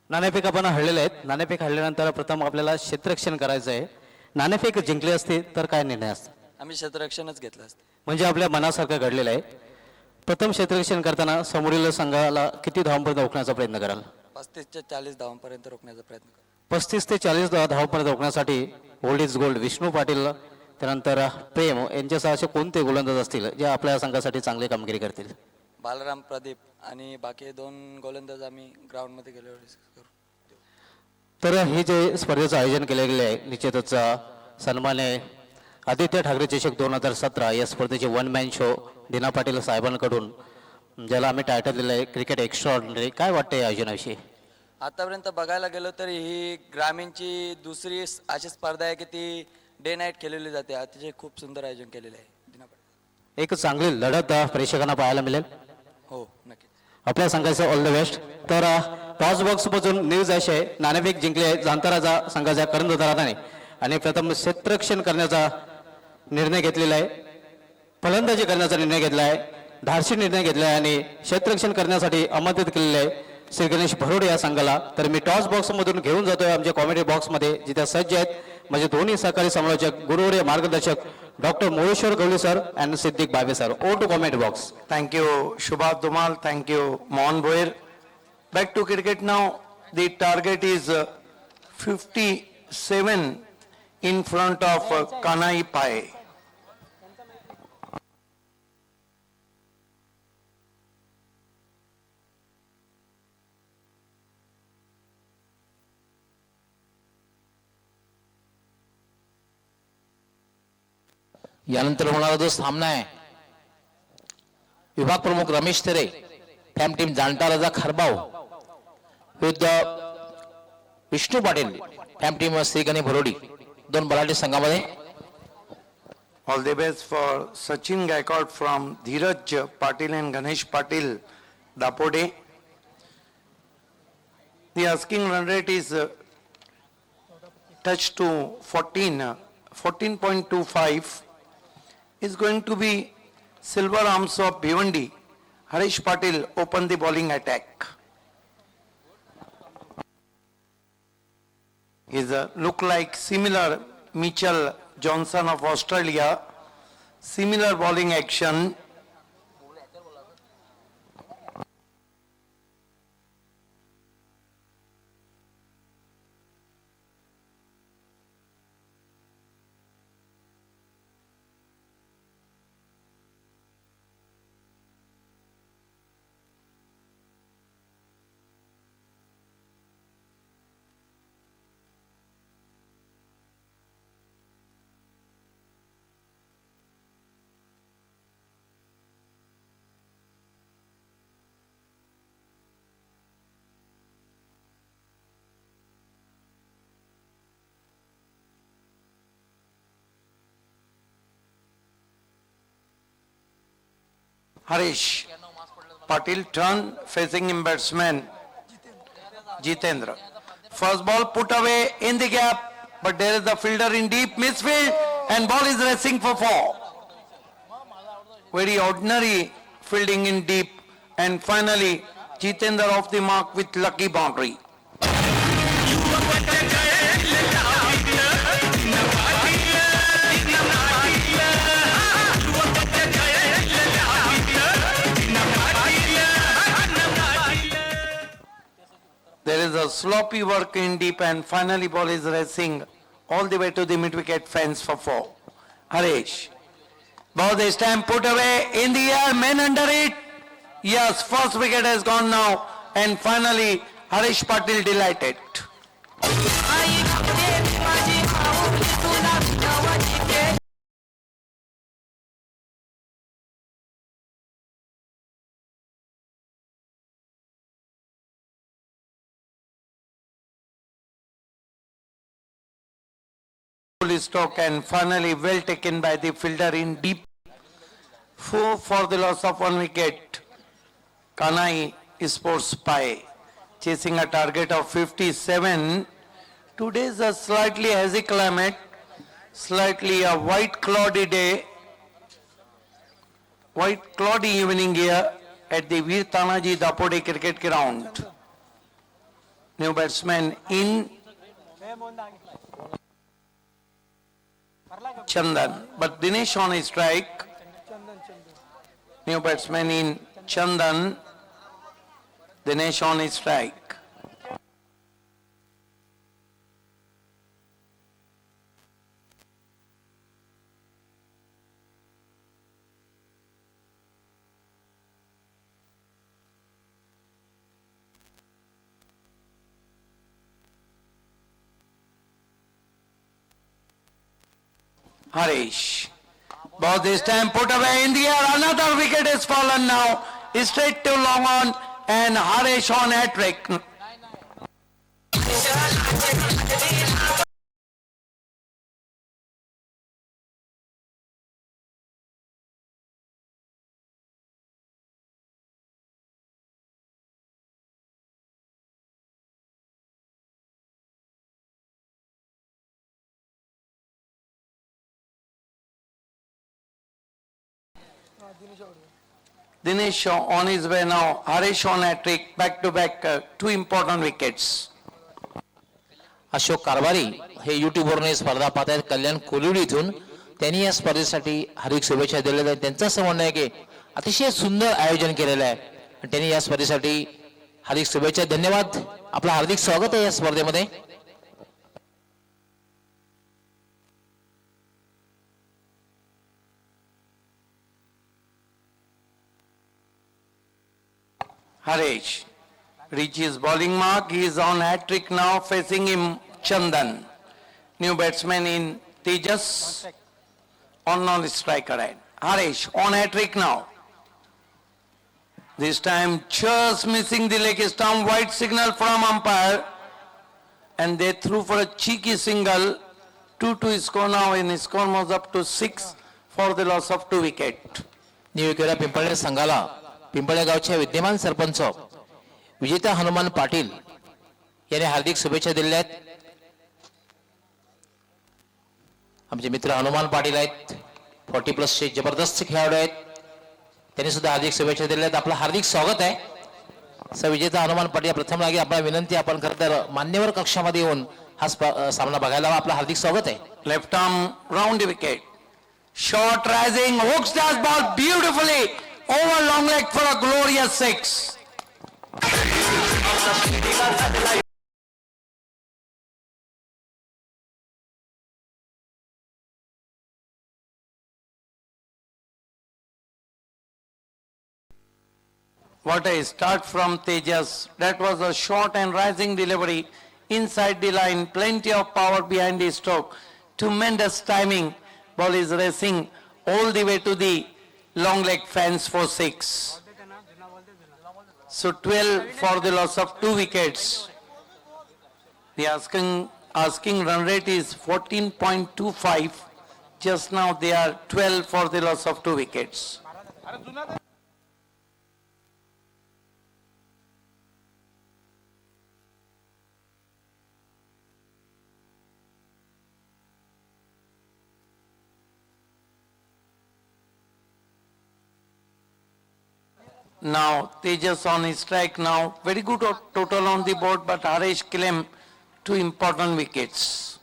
Speaker 7: नाणेफेक आपण हरलेले आहेत. नाणेफेक हरल्यानंतर प्रथम आपल्याला क्षेत्ररक्षण करायचं आहे. नाणेफेक जिंकली असते तर काय निर्णय असता?
Speaker 8: आम्ही क्षेत्ररक्षणच घेतलं असतं.
Speaker 7: म्हणजे आपल्या मनासारखं घडलेलं आहे. प्रथम क्षेत्ररक्षण करताना समोरील संघाला किती धावांपर्यंत रोखण्याचा प्रयत्न कराल?
Speaker 8: 35 ते 40 धावांपर्यंत रोखण्याचा प्रयत्न करू.
Speaker 7: 35 ते 40 धावांपर्यंत रोखण्यासाठी old is gold Vishnu Patil त्यानंतर प्रेम यांच्यासह असे कोणते गोलंदाज असतील जे आपल्या संघासाठी चांगली कामगिरी करतील?
Speaker 8: बालराम, प्रदीप आणि बाकी 2 गोलंदाज आम्ही ग्राउंडमध्ये गेल्यावर करू.
Speaker 7: तर हे जे स्पर्धेचं आयोजन केले गेले आहे निश्चितच सन्मान्य आदित्य ठाकरे चषक 2017 या स्पर्धेचे 1 मॅन शो दीना पाटील साहेबांकडून ज्याला आम्ही टायटल दिलं आहे क्रिकेट एक्स्ट्राऑर्डिनरी. काय वाटतं या आयोजनाविषयी?
Speaker 8: आतापर्यंत बघायला गेलो तर ही ग्रामीणची दुसरी अशी स्पर्धा आहे की ती डे नाईट खेळली जाते. अतिशय खूप सुंदर आयोजन केलेलं आहे दीना पाटील.
Speaker 7: एक चांगली लढत प्रेक्षकांना पाहायला मिळेल.
Speaker 8: हो, नक्कीच.
Speaker 7: आपल्या संघाचं ऑल द बेस्ट. तर टॉस बॉक्स पासून न्यूज अशी आहे नाणेफेक जिंकली आहे जांताराजा संघाच्या कर्णधाराने आणि प्रथम क्षेत्ररक्षण करण्याचा निर्णय घेतलेला आहे. फलंदाजी करण्याचा निर्णय घेतला आहे. धाडसी निर्णय घेतला आहे आणि क्षेत्ररक्षण करण्यासाठी आमंत्रित केलेले आहे श्री गणेश भरोडे या संघाला. तर मी टॉस बॉक्स मधून घेऊन जातोय आमच्या कॉमेडी बॉक्स मध्ये जिथे सज्ज आहेत म्हणजे दोन्ही सहकारी समालोचक गुरुवर्य मार्गदर्शक doctor Moheshwar Gawali sir and Siddique Babe sir. O two comedy box.
Speaker 2: Thank you, Subhash Dhumal. Thank you, Mohan Bhoir. Back to cricket now. The target is 57 in front of Kanai Pai.
Speaker 1: यानंतर होणारा जो सामना आहे विभाग प्रमुख रमेश तेरे फॅम टीम जाणता राजा खारबाव विरुद्ध विष्णू पाटील फॅम टीम श्री गणेश भरोडी. 2 बलाढ्य संघामध्ये.
Speaker 2: All the best for Sachin Gaikwad from Dheeraj Patil and Ganesh Patil, Dapode. The asking run rate is touched to 14 14.25 is going to be Silver Arms of Bhiwandi. Harish Patil open the bowling attack. Is look like similar Mitchell Johnson of Australia. Similar bowling action. Harish Patil turn facing him batsman Jitendra. First ball put away in the gap, but there is a fielder in deep midfield and ball is racing for 4. Very ordinary fielding in deep, and finally Jitendra off the mark with lucky boundary. There is a sloppy work in deep and finally ball is racing all the way to the mid-wicket fence for 4. Harish. Ball this time put away in the air, men under it. Yes, first wicket has gone now and finally Harish Patil delighted. Stroke and finally well taken by the fielder in deep. 4 for the loss of 1 wicket. Kanai Sports Spy chasing a target of 57. Today is a slightly hazy climate, slightly a white cloudy day, white cloudy evening here at the Veer Tanaji Dapode cricket ground. New batsman in Chandan, but Dinesh on his strike. New batsman in Chandan, Dinesh on his strike. Harish. Ball this time put away in the air. Another wicket has fallen now. Straight to long on and Harish on hat-trick. Dinesh on his way now. Harish on hat-trick. Back-to-back 2 important wickets.
Speaker 1: Ashok कारभारी हे युट्यूबवरून ही स्पर्धा पाहत आहेत कल्याण कोलिवडी इथून. त्यांनी या स्पर्धेसाठी हार्दिक शुभेच्छा दिलेल्या आहेत. त्यांचं असं म्हणणं आहे की अतिशय सुंदर आयोजन केलेलं आहे आणि त्यांनी या स्पर्धेसाठी हार्दिक शुभेच्छा. धन्यवाद. आपलं हार्दिक स्वागत आहे या स्पर्धेमध्ये.
Speaker 2: Harish reaches bowling mark. He is on hat-trick now, facing him Chandan. New batsman in Tejas on non-striker end. Harish on hat-trick now. This time just missing the leg stump. White signal from umpire and they threw for a cheeky single. 2-2 score now and score moves up to 6 for the loss of 2 wicket.
Speaker 1: निळकेरा Pimple संघाला पिंपळे गावचे विद्यमान सरपंच विजेता हनुमान पाटील यांनी हार्दिक शुभेच्छा दिल्या आहेत. आमचे मित्र हनुमान पाटील आहेत 40+ जबरदस्त खेळाडू आहेत, त्यांनी सुद्धा हार्दिक शुभेच्छा दिल्या आहेत. आपलं हार्दिक स्वागत आहे. सविजेता हनुमान पाटील प्रथम लागे आपला विनंती, आपण खरं तर मान्यवर कक्षामध्ये येऊन हा सामना बघायला हवा. आपलं हार्दिक स्वागत आहे.
Speaker 2: Left arm round wicket. Short rising, hooks that ball beautifully over long leg for a glorious 6. What a start from Tejas. That was a short and rising delivery inside the line. Plenty of power behind the stroke. Tremendous timing. Ball is racing all the way to the long leg fence for 6. So 12 for the loss of 2 wickets. The asking run rate is 14.25. Just now they are 12 for the loss of 2 wickets. Now Tejas on his strike now. Very good total on the board, but Harish claimed 2 important wickets.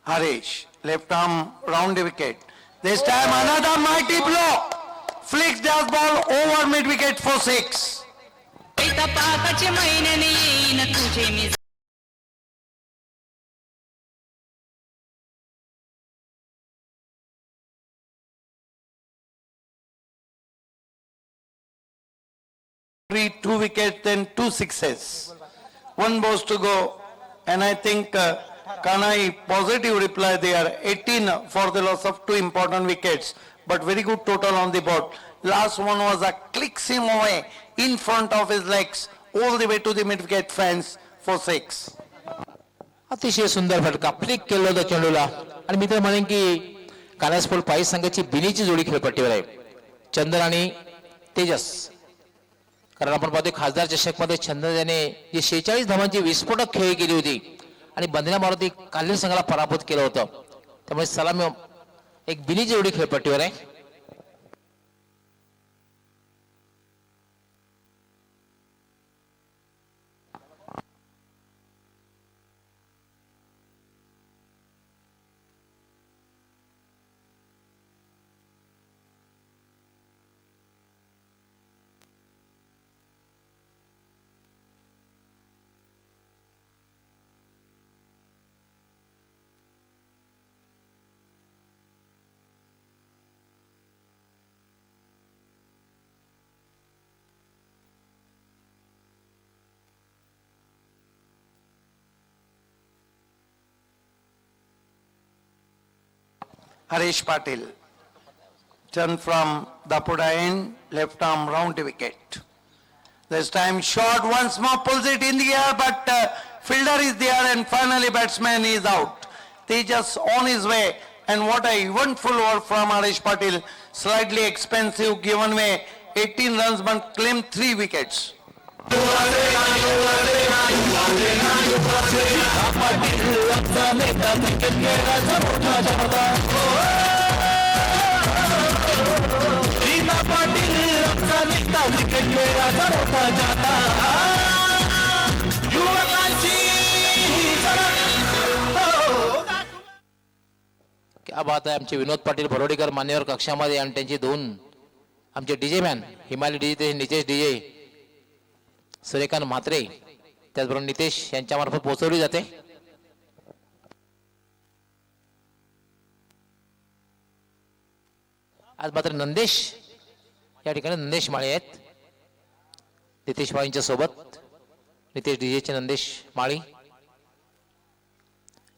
Speaker 2: Harish, left arm round the wicket. This time another mighty blow. Flicks that ball over mid wicket for 6.
Speaker 9: पाकाचे महिन्याने येईन तुझे मी
Speaker 2: Two wickets, then 2 sixes. 1 balls to go, and I think Kanai positive reply there. 18 for the loss of 2 important wickets, but very good total on the board. Last one was a clicks him away in front of his legs all the way to the mid wicket fence for 6.
Speaker 1: अतिशय सुंदर फटका फ्लिक केलं होतं चेंडूला. आणि मी तर म्हणेन की कानास्पोल पायी संघाची बिनीची जोडी खेळपट्टीवर आहे, चंदन आणि तेजस. कारण आपण पाहतोय खासदार चषक मध्ये चंदन याने जी 46 धावांची विस्फोटक खेळी केली होती आणि बंधना मारुती काल्ली संघाला पराभूत केलं होतं. त्यामुळे सलामी एक बिनीची जोडी खेळपट्टीवर आहे.
Speaker 2: Harish Patil. Turn from Dapuda end, left arm round the wicket. This time short once more, pulls it in the air, but fielder is there and finally batsman is out. Tejas on his way, and what a eventful over from Harish Patil. Slightly expensive given way, 18 runs but claimed 3 wickets. क्या बात आहे. आमचे विनोद पाटील भरोडीकर मान्यवर कक्षामध्ये आणि त्यांचे 2 आमचे DJ man Himalaya DJ Nitesh DJ Suryakant Mhatre त्याचबरोबर नितेश यांच्या मार्फत पोहोचवली जाते.
Speaker 1: आज मात्र नंदेश या ठिकाणी नंदेश माळी आहेत नितेश माळींच्या सोबत नितेश डीजेचे नंदेश माळी.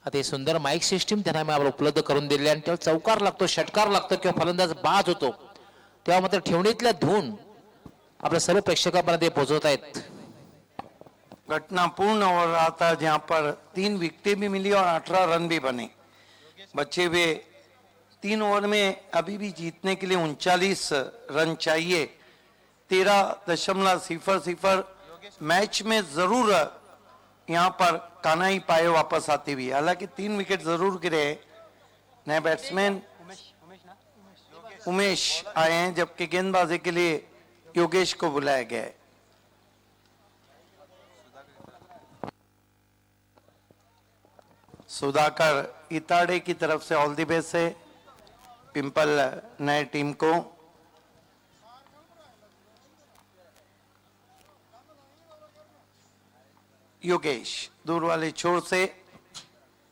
Speaker 1: आता हे सुंदर माईक सिस्टीम त्यांना आम्हाला उपलब्ध करून दिली आणि तेव्हा चौकार लागतो षटकार लागतो किंवा फलंदाज बाद होतो तेव्हा मात्र ठेवणीतल्या धून आपल्या सर्व प्रेक्षकांपर्यंत ते पोहोचवत आहेत.
Speaker 2: घटना पूर्ण हो रहा था जहां पर 3 विकेटें भी मिली और 18 रन भी बने. बचे हुए 3 ओवर में अभी भी जीतने के लिए 39 रन चाहिए. 13.00 मैच में जरूर यहाँ पर काना ही पाए वापस आती हुई. हालांकि 3 विकेट जरूर गिरे. नए बैट्समैन उमेश आए हैं जबकि गेंदबाजी के लिए योगेश को बुलाया गया है. सुधाकर इताड़े की तरफ से ऑल द बेस्ट है पिंपल नए टीम को. योगेश दूर वाले छोर से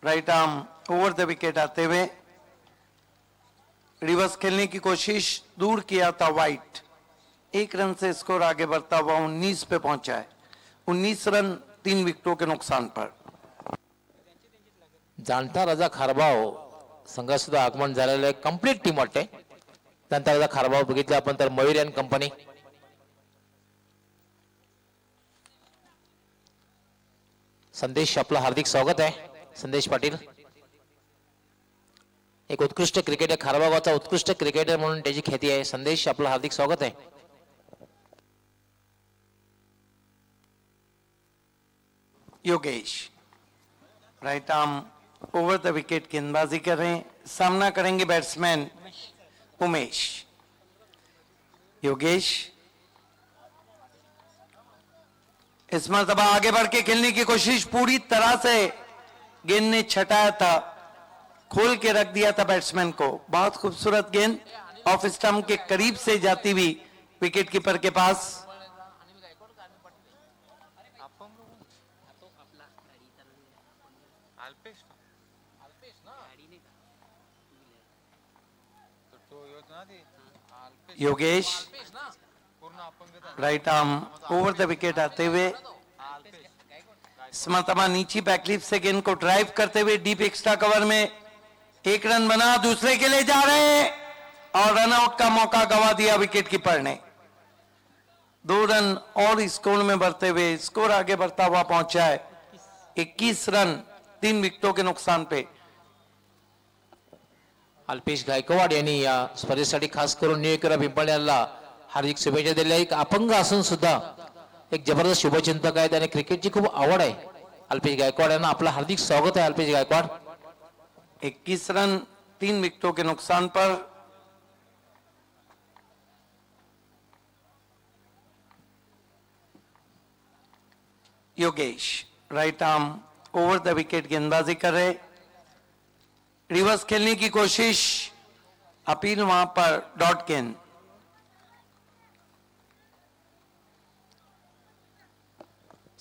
Speaker 2: right arm over the wicket आते हुए रिवर्स खेलने की कोशिश दूर किया था वाइट. 1 रन से स्कोर आगे बढ़ता हुआ 19 पे पहुंचा है. 19 रन 3 विकेटों के नुकसान पर.
Speaker 1: जाणता राजा खारबाव संघात सुद्धा आगमन झालेलं आहे. कंप्लीट टीम वाटते. जाणता राजा खारबाव बघितलं आपण तर मयूर अँड कंपनी. संदेश आपलं हार्दिक स्वागत आहे. संदेश पाटील एक उत्कृष्ट क्रिकेटर खारबावाचा उत्कृष्ट क्रिकेटर म्हणून त्याची ख्याती आहे. संदेश आपलं हार्दिक स्वागत आहे.
Speaker 2: Yogesh right arm over the wicket गेंदबाजी कर रहे हैं. सामना करेंगे बैट्समैन उमेश. योगेश इस मरतबा आगे बढ़ के खेलने की कोशिश पूरी तरह से गेंद ने छटाया था खोल के रख दिया था बैट्समैन को. बहुत खूबसूरत गेंद ऑफ स्टंप के करीब से जाती हुई wicket keeper K pass. Yogesh right arm over the wicket आते हुए स्मृतमा नीची बैकलिप से गेंद को ड्राइव करते हुए डीप एक्स्ट्रा कवर में 1 रन बना. दूसरे के लिए जा रहे हैं और रनआउट का मौका गवा दिया विकेट कीपर ने. 2 रन और स्कोर में बढ़ते हुए स्कोर आगे बढ़ता हुआ पहुंचा है 21 रन 3 विकेटों के नुकसान पे.
Speaker 1: अल्पेश गायकवाड यांनी या स्पर्धेसाठी खास करून न्यूयॉर्कला पिंपळनेरला हार्दिक शुभेच्छा दिल्या. एक अपंग असून सुद्धा एक जबरदस्त शुभचिंतक आहेत आणि क्रिकेटची खूप आवड आहे. अल्पेश गायकवाड यांना आपलं हार्दिक स्वागत आहे. अल्पेश गायकवाड
Speaker 2: 21 रन 3 विकेटों के नुकसान पर. Yogesh right arm over the wicket गेंदबाजी कर रहे. रिवर्स खेलने की कोशिश अपील वहां पर डॉट गेंद.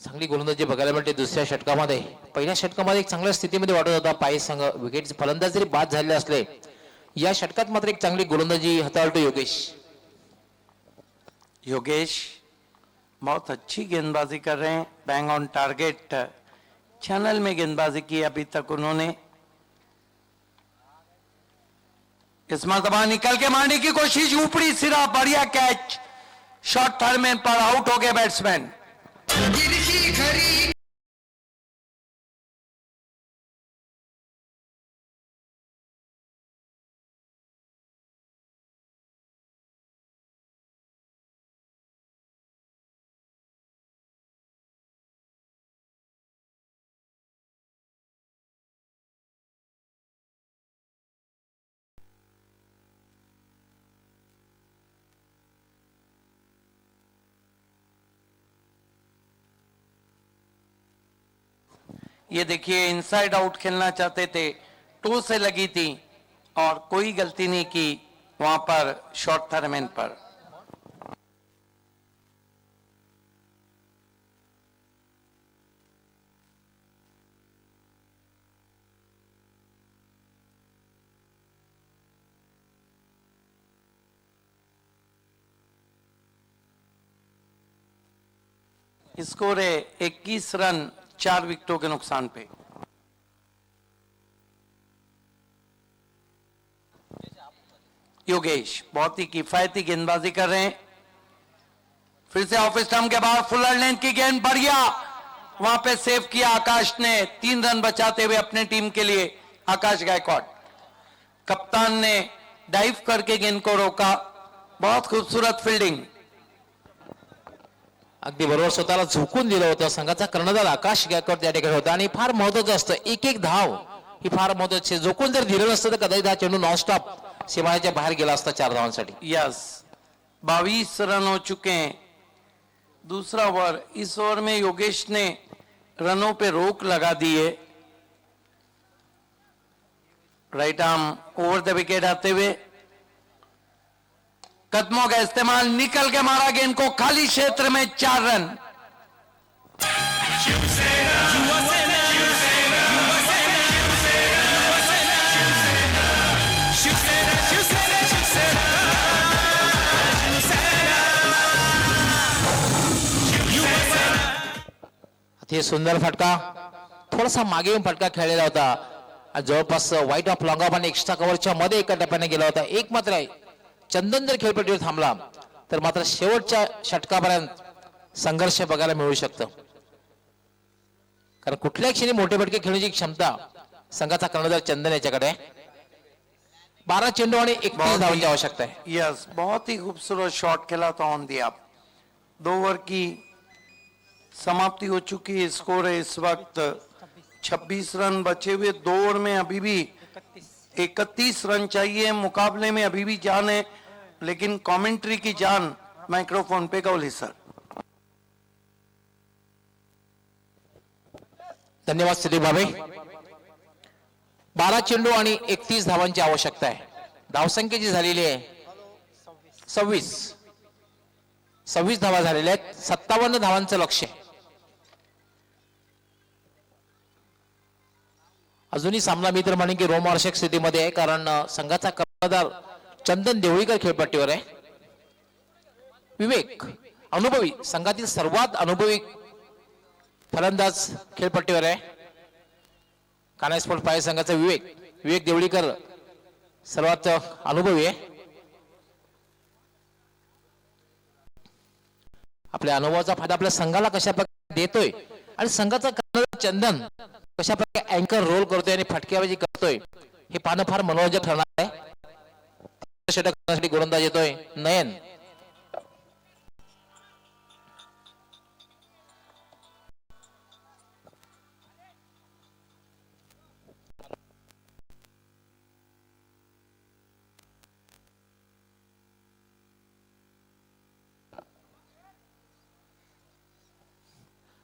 Speaker 1: चांगली गोलंदाजी बघायला मिळते दुसऱ्या षटकामध्ये. पहिल्या षटकामध्ये एक चांगल्या स्थितीमध्ये वाटत होता पाय संघ. विकेट फलंदाज जरी बाद झाले असले या षटकात मात्र एक चांगली गोलंदाजी हाताळतो योगेश.
Speaker 2: योगेश बहुत अच्छी गेंदबाजी कर रहे हैं. बैंग ऑन टारगेट चैनल में गेंदबाजी की अभी तक उन्होंने. इस मरतबा निकल के मारने की कोशिश ऊपरी सिरा बढ़िया कैच. शॉर्ट थर्ड में पर आउट हो गए बैट्समैन. ये देखिए इनसाइड आउट खेलना चाहते थे. टो से लगी थी और कोई गलती नहीं की वहां पर शॉर्ट थर्ड पर. स्कोर है 21 रन 4 विकेटों के नुकसान पे। योगेश बहुत ही किफायती गेंदबाजी कर रहे हैं। फिर से ऑफ स्टंप के बाद फुलर लेंथ की गेंद बढ़िया वहां पे सेव किया आकाश ने, 3 रन बचाते हुए अपने टीम के लिए। आकाश गायकवाड़ कप्तान ने डाइव करके गेंद को रोका, बहुत खूबसूरत फील्डिंग।
Speaker 1: अगदी बरोबर स्वतःला झुकून दिलं होतं संघाचा कर्णधार आकाश गायकवाड त्या ठिकाणी होता आणि फार महत्वाचं असतं एक एक धाव ही फार महत्वाची. झुकून जर दिलं नसतं तर कदाचित हा चेंडू नॉनस्टॉप सीमारेषेच्या बाहेर गेला असता 4 धावांसाठी.
Speaker 2: यस 22 रन हो चुके हैं दूसरा ओवर। इस ओवर में योगेश ने रनों पे रोक लगा दी है। Right arm over the wicket आते हुए कदमों का इस्तेमाल, निकल के मारा गेंद को खाली क्षेत्र में, 4 रन।
Speaker 1: अति सुंदर फटका, थोडासा मागे येऊन फटका खेळलेला होता आणि जवळपास वाईट ऑफ लॉंग ऑफ आणि एक्स्ट्रा कव्हरच्या मध्ये एका टप्प्याने गेला होता. एक मात्र आहे चंदन जर खेळपट्टीवर थांबला तर मात्र शेवटच्या षटकापर्यंत संघर्ष बघायला मिळू शकतं, कारण कुठल्याही क्षणी मोठे फटके खेळण्याची क्षमता संघाचा कर्णधार चंदन याच्याकडे. 12 चेंडू आणि 31 धावांची आवश्यकता आहे.
Speaker 2: यस बहुत ही खूबसूरत शॉट खेला था ऑन दी अप। 2 ओवर की समाप्ति हो चुकी है। स्कोर है इस वक्त 26 रन बचे हुए 2 ओवर में, अभी भी 31 रन चाहिए। मुकाबले में अभी भी जान है, लेकिन कमेंट्री की जान माइक्रोफोन पे गौली सर।
Speaker 1: धन्यवाद सुदीप भावे. 12 चेंडू आणि 31 धावांची आवश्यकता आहे. धावसंख्या जी झालेली आहे 26 धावा झालेल्या आहेत. 57 धावांचं लक्ष्य आहे. अजूनही सामना मी तर म्हणेन की रोमहर्षक स्थितीमध्ये आहे, कारण संघाचा कर्णधार चंदन देवळीकर खेळपट्टीवर आहे. विवेक अनुभवी, संघातील सर्वात अनुभवी फलंदाज खेळपट्टीवर आहे. कान्हा स्पोर्ट्स पाय संघाचा विवेक देवळीकर सर्वात अनुभवी आहे. आपल्या अनुभवाचा फायदा आपल्या संघाला कशा प्रकारे देतोय आणि संघाचा कर्णधार चंदन कशा प्रकारे अँकर रोल करतोय आणि फटकेबाजी करतोय हे पाहणं फार मनोरंजक ठरणार आहे. षटक करण्यासाठी गोलंदाज येतोय नयन.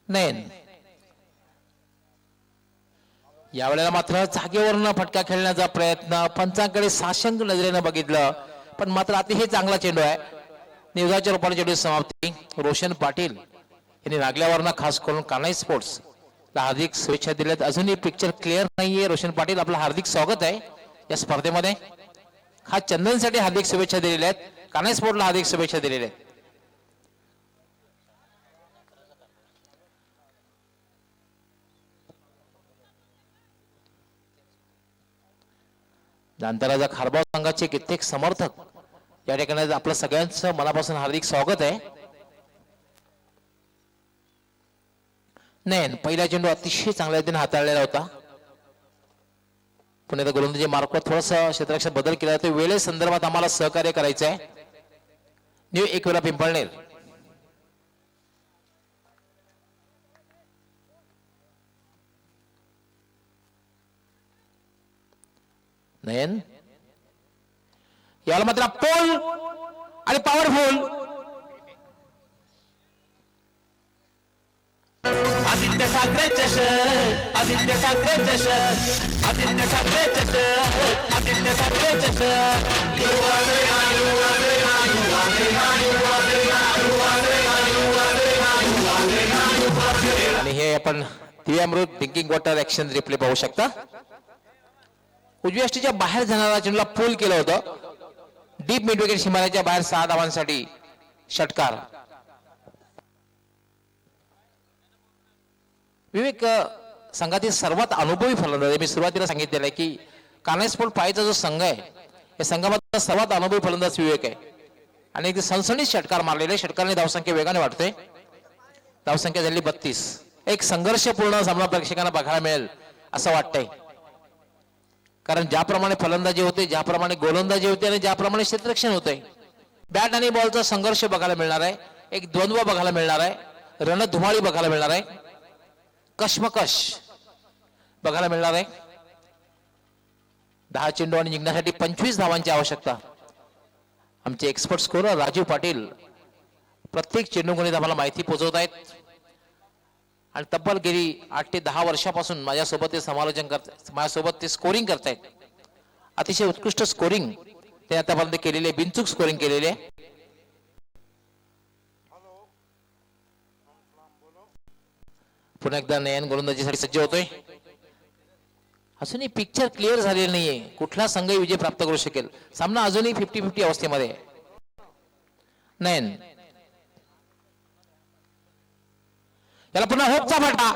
Speaker 1: नयन यावेळेला मात्र जागेवरनं फटका खेळण्याचा प्रयत्न, पंचांकडे साशंक नजरेनं बघितलं, पण मात्र अतिशय चांगला चेंडू आहे. निर्धावाच्या रूपाने चेंडू समाप्ती. रोशन पाटील यांनी लागल्यावरनं खास करून कान्हा स्पोर्ट्स ला हार्दिक शुभेच्छा दिल्यात. अजूनही पिक्चर क्लिअर नाहीये. रोशन पाटील आपलं हार्दिक स्वागत आहे या स्पर्धेमध्ये. खास चंदनसाठी हार्दिक शुभेच्छा दिलेल्या आहेत, कान्हा स्पोर्ट्सला हार्दिक शुभेच्छा दिलेल्या आहेत. जांतराजा खारबाव संघाचे कित्येक समर्थक या ठिकाणी आपलं सगळ्यांचं मनापासून हार्दिक स्वागत आहे. नयन पहिला चेंडू अतिशय चांगल्या रीतीने हाताळलेला होता. पुणे गोलंदाजी मार्कवर थोडासा क्षेत्ररक्षण बदल केला जातो. वेळे संदर्भात आम्हाला सहकार्य करायचं आहे. न्यू एक वेळा पिंपळनेर. नयन याला मात्र पोल आणि पॉवरफुल.
Speaker 5: आदित्य ठाकरे चषक, आदित्य ठाकरे चषक, आदित्य ठाकरे चषक, आदित्य ठाकरे चषक.
Speaker 1: आणि हे आपण दिव्यामृत ड्रिंकिंग वॉटर ऍक्शन रिप्ले पाहू शकता. उजव्या यष्टीच्या बाहेर जाणारा चेंडूला पूल केलं होतं. डीप मिड विकेट सीमारेच्या बाहेर 6 धावांसाठी षटकार. विवेक संघातील सर्वात अनुभवी फलंदाज आहे. मी सुरुवातीला सांगितलेलं आहे की कानेस्पोर्ट पायचा जो संघ आहे या संघामधला सर्वात अनुभवी फलंदाज विवेक आहे आणि एक सणसणीत षटकार मारलेले. षटकारने धावसंख्या वेगाने वाढते. धावसंख्या झाली 32. एक संघर्षपूर्ण सामना प्रेक्षकांना बघायला मिळेल असं वाटतंय, कारण ज्याप्रमाणे फलंदाजी होते, ज्याप्रमाणे गोलंदाजी होते आणि ज्याप्रमाणे क्षेत्ररक्षण होते, बॅट आणि बॉलचा संघर्ष बघायला मिळणार आहे. एक द्वंद्व बघायला मिळणार आहे. रणधुमाळी बघायला मिळणार आहे. कश्मकश बघायला मिळणार आहे. 10 चेंडू आणि जिंकण्यासाठी 25 धावांची आवश्यकता. आमचे एक्सपर्ट स्कोरर राजीव पाटील प्रत्येक चेंडू गणित आम्हाला माहिती पोहोचवत आहेत आणि तब्बल गेली 8 ते 10 वर्षापासून माझ्यासोबत ते समालोचन करतात, माझ्यासोबत ते स्कोरिंग करतायत. अतिशय उत्कृष्ट स्कोरिंग ते आतापर्यंत केलेले, बिनचूक स्कोरिंग केलेले. पुन्हा एकदा नयन गोलंदाजीसाठी सज्ज होतोय. अजूनही पिक्चर क्लिअर झालेलं नाहीये, कुठला संघ विजय प्राप्त करू शकेल. सामना अजूनही 50-50 अवस्थेमध्ये आहे. नयन याला पुन्हा होपचा फटका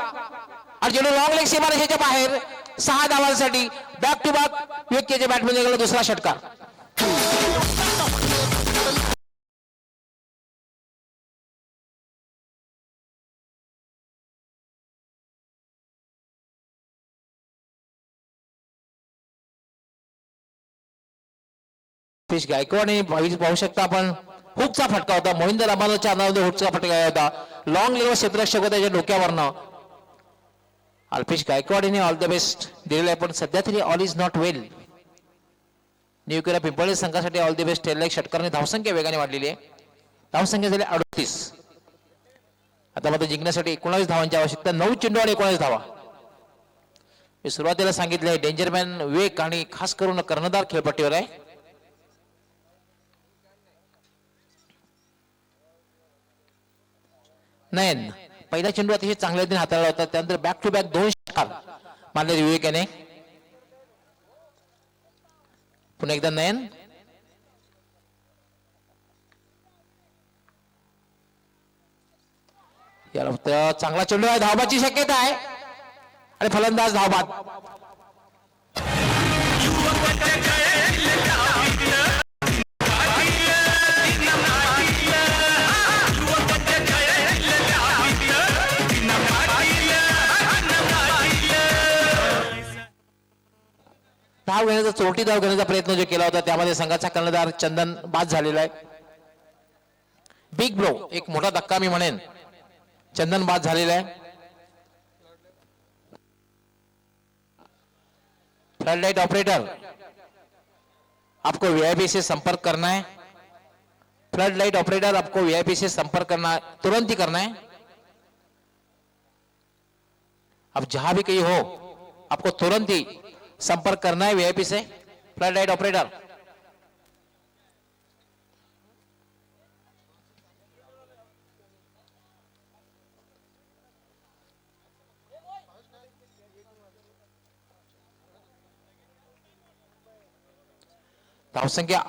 Speaker 1: आणि चेंडू लॉंग लेग सीमारेषेच्या बाहेर. 6 धावांसाठी बॅक टू बॅक विवेकच्या बॅटमध्ये गेला दुसरा षटकार. गायकवाड आणि पाहू शकता आपण हुकचा फटका होता. मोहिंदर अहमदच्या अंदाजामध्ये हुकचा फटका होता. लॉंग लेग क्षेत्ररक्षक होता त्याच्या डोक्यावरनं. अल्पेश गायकवाड यांनी ऑल द बेस्ट दिलेला आहे, पण सध्या तरी ऑल इज नॉट वेल. न्यूकेरा पिंपळे संघासाठी ऑल द बेस्ट एक षटकाराने धावसंख्या वेगाने वाढलेली आहे. धावसंख्या झाली 38. आता मात्र जिंकण्यासाठी 19 धावांची आवश्यकता. 9 चेंडू आणि 19 धावा. मी सुरुवातीला सांगितले डेंजरमॅन विवेक आणि खास करून कर्णधार खेळपट्टीवर आहे. नयन पहिला चेंडू अतिशय चांगल्या रीतीने हाताळला होता. त्यानंतर बॅक टू बॅक 2 षटकार मारले विवेक याने. पुन्हा एकदा नयन. याला चांगला चेंडू आहे. धावबाची शक्यता आहे आणि फलंदाज धावबाद. धाव घेण्याचा, चोरटी धाव घेण्याचा प्रयत्न जो केला होता त्यामध्ये संघाचा कर्णधार चंदन बाद झालेला आहे. बिग ब्लो, एक मोठा धक्का मी म्हणेन. चंदन बाद झालेला आहे. फ्लड लाइट ऑपरेटर आपको वीआईपी से संपर्क करना है. फ्लड लाइट ऑपरेटर आपको वीआईपी से संपर्क करना तुरंत ही करना है. अब जहां भी कहीं हो आपको तुरंत ही संपर्क करना है वीआईपी से. Flood light operator. धावसंख्या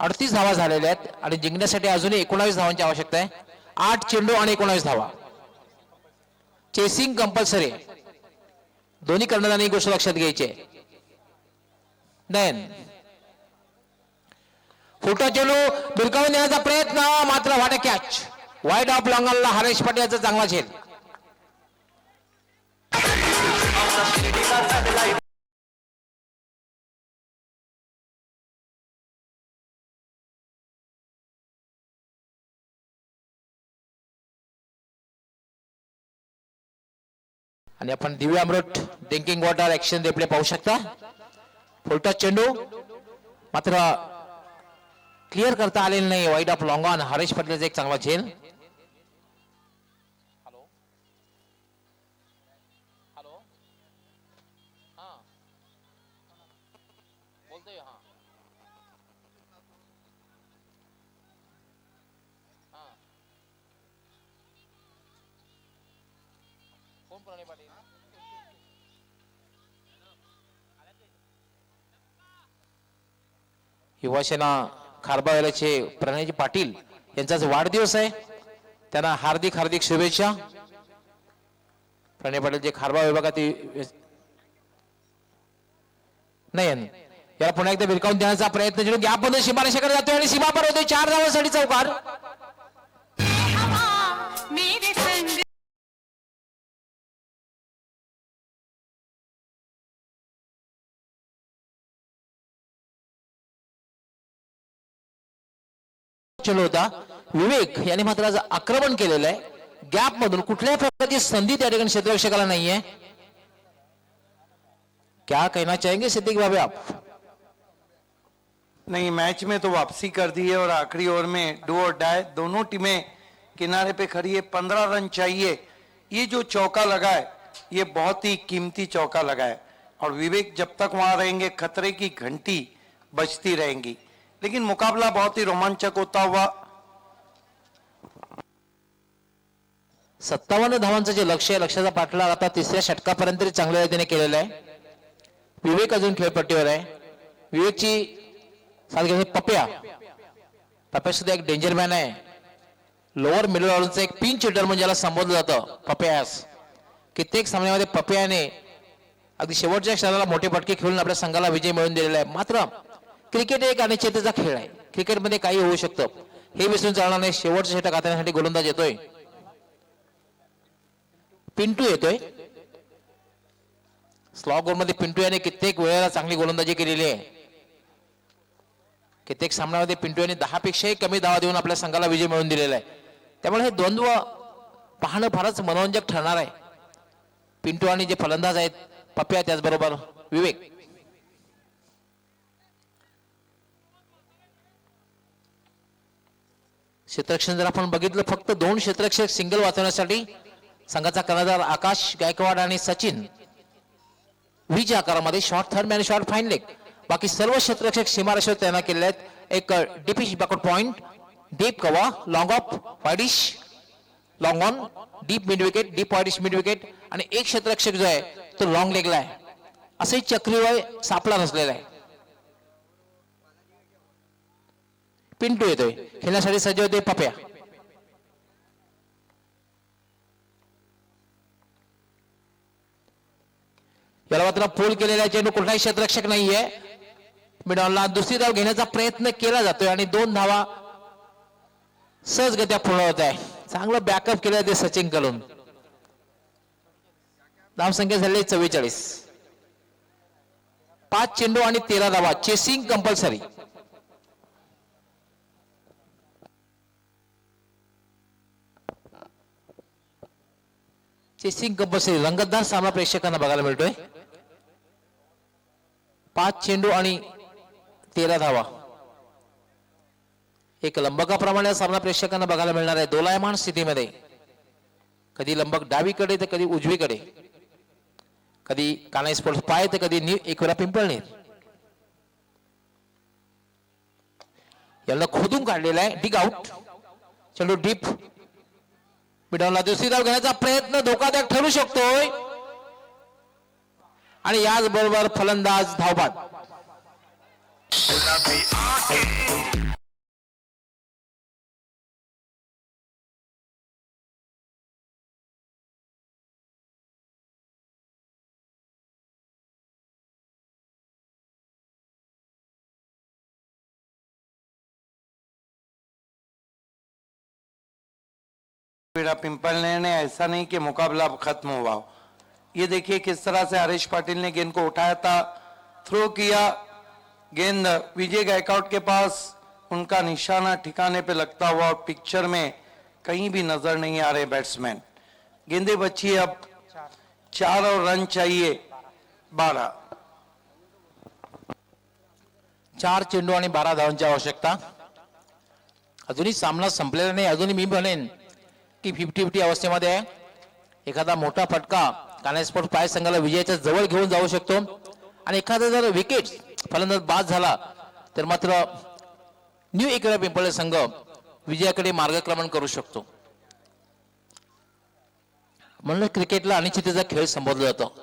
Speaker 1: 38 धावा झालेल्या आहेत आणि जिंकण्यासाठी अजूनही 19 धावांची आवश्यकता आहे. 8 चेंडू आणि 19 धावा. Chasing compulsory. दोन्ही कर्णधारांनी गोष्ट लक्षात घ्यायची आहे. नयन फुटा चेंडू बिरकावून देण्याचा प्रयत्न, मात्र वाटा कॅच. वाईड ऑफ लॉंगलला हरेश पटेल याचा चांगला झेल. आणि आपण Divya Amrut drinking water action replay पाहू शकता. फुलटॉस चेंडू मात्र क्लिअर करता आलेलं नाही. Wide off long on. Haresh पटेलचा एक चांगला झेल. युवासेना खारबावेलाचे प्रणयजी पाटील यांचा वाढदिवस आहे. त्यांना हार्दिक हार्दिक शुभेच्छा. प्रणय पाटील जे खारबा विभागात नाही याला पुन्हा एकदा विरकावून देण्याचा प्रयत्न चेंडू गॅप मध्ये सीमारेषेकडे जातोय आणि सीमा पर होते 4 धावांसाठी चौकार.
Speaker 9: मेरे संग
Speaker 1: चेंडू होता. विवेक याने मात्र आज आक्रमण केलेलं आहे. गॅप मधून कुठल्याही प्रकारची संधी त्या ठिकाणी क्षेत्ररक्षकाला नाहीये. क्या कहना चाहेंगे सिद्दीक भाभी आप?
Speaker 2: नहीं, मैच में तो वापसी कर दी है और आखिरी ओवर में डू और डाई दोनों टीमें किनारे पे खड़ी है. 15 रन चाहिए. ये जो चौका लगा है ये बहुत ही कीमती चौका लगा है और विवेक जब तक वहां रहेंगे खतरे की घंटी बजती रहेंगी. लेकिन मुकाबला बहुत ही रोमांचक होता हुआ.
Speaker 1: 57 धावांचं जे लक्ष्य आहे, लक्ष्याचा पाठलाग आता तिसऱ्या षटकापर्यंत चांगल्या रीतीने केलेला आहे. विवेक अजून खेळपट्टीवर आहे. विवेकची साथ घेणे पप्या सुद्धा एक डेंजर मॅन आहे. लोअर मिडल ऑर्डरचा एक पिंच हिटर म्हणजे याला संबोधलं जातं पप्यास. कित्येक सामन्यामध्ये पप्याने अगदी शेवटच्या क्षणाला मोठे फटके खेळून आपल्या संघाला विजय मिळवून दिलेला आहे. मात्र क्रिकेट एक अनिश्चिततेचा खेळ आहे. क्रिकेटमध्ये काही होऊ शकतं हे विसरून चालणार नाही. शेवटच्या षटक हाताळण्यासाठी गोलंदाज येतोय, पिंटू येतोय. स्लॉग मध्ये पिंटू याने कित्येक वेळेला चांगली गोलंदाजी केलेली आहे. कित्येक सामन्यामध्ये पिंटू यांनी 10 पेक्षाही कमी धावा देऊन आपल्या संघाला विजय मिळवून दिलेला आहे. त्यामुळे हे द्वंद्व पाहणं फारच मनोरंजक ठरणार आहे. पिंटू आणि जे फलंदाज आहेत पप्या त्याचबरोबर विवेक. क्षेत्ररक्षण जर आपण बघितलं फक्त 2 क्षेत्ररक्षक सिंगल वाचवण्यासाठी संघाचा कर्णधार आकाश गायकवाड आणि सचिन व्हीच्या आकारामध्ये short third man short fine leg. बाकी सर्व क्षेत्ररक्षक सीमारेषेवर तैनात केलेले आहेत. एक deepish backward point, deep cover, long off, wideish, long on, deep mid wicket, deep wideish mid wicket आणि एक क्षेत्ररक्षक जो आहे तो लॉंग लेगला आहे. असंही चक्रीवाय सापळा नसलेला आहे. पिंटू येतोय खेळण्यासाठी सज्ज होते पप्या. याला मात्र पूल केलेला चेंडू कुठलाही क्षेत्ररक्षक नाहीये. मिडॉनला दुसरी धाव घेण्याचा प्रयत्न केला जातोय आणि 2 धावा सहजगत्या पूर्ण होत आहे. चांगलं बॅकअप केलं ते सचिन कडून. धावसंख्या झाली 44. 5 चेंडू आणि 13 धावा. Chasing compulsory. चेसिंग कंपल्सरी रंगतदार सामना प्रेक्षकांना बघायला मिळतोय. 5 चेंडू आणि 13 धावा. एक लंबकाप्रमाणे सामना प्रेक्षकांना बघायला मिळणार आहे. दोलायमान स्थितीमध्ये कधी लंबक डावीकडे तर कधी उजवीकडे, कधी कानाई स्पोर्ट्स पाय तर कधी एक वेळा पिंपळनेर. याला खोदून काढलेला आहे. Dig out. चेंडू डीप मिडॉनला दुसरी धाव घेण्याचा प्रयत्न धोकादायक ठरू शकतोय आणि याच बरोबर फलंदाज धावबाद.
Speaker 2: पिंपलनेर ने ऐसा नहीं कि मुकाबला खत्म हुआ हो. ये देखिए किस तरह से हरीश पाटिल ने गेंद को उठाया था, थ्रो किया. गेंद विजय गायकवाड के पास, उनका निशाना ठिकाने पे लगता हुआ और पिक्चर में कहीं भी नजर नहीं आ रहे बैट्समैन. गेंदे बची अब 4 और रन चाहिए 12.
Speaker 1: 4 चेंडू आणि 12 धावांची आवश्यकता. अजूनही सामना संपलेला नाही. अजूनही मी म्हणेन की 50-50 अवस्थेमध्ये आहे. एखादा मोठा फटका कानाई स्पोर्ट्स पाय संघाला विजयाच्या जवळ घेऊन जाऊ शकतो आणि एखादा जर विकेट फलंदाज बाद झाला तर मात्र न्यू एकवेळा पिंपळे संघ विजयाकडे मार्गक्रमण करू शकतो. म्हणून क्रिकेटला अनिश्चिततेचा खेळ संबोधला जातो.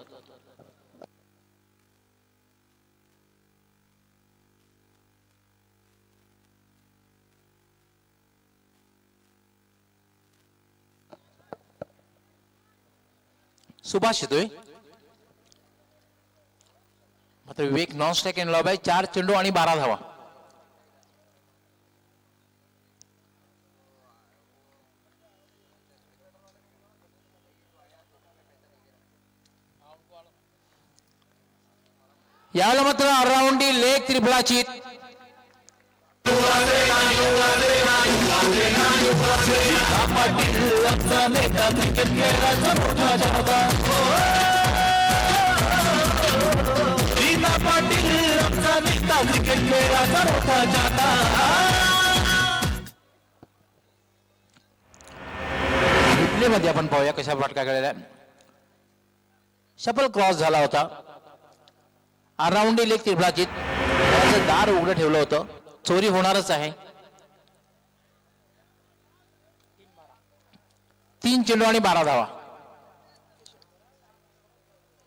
Speaker 1: सुभाष येतोय, मात्र विवेक नॉन स्ट्राईक एंड लॉब आहे. 4 चेंडू आणि 12 धावा. यावेळेला मात्र ऑलराऊंडी लेग त्रिफळाची रिप्ले मध्ये आपण पाहूया कशा फटका गेलेला आहे. शफल क्रॉस झाला होता. ऑलराऊंडी लेग त्रिफळाची दार उघडं ठेवलं होतं. चोरी होणारच आहे. 3 चेंडू आणि 12 धावा.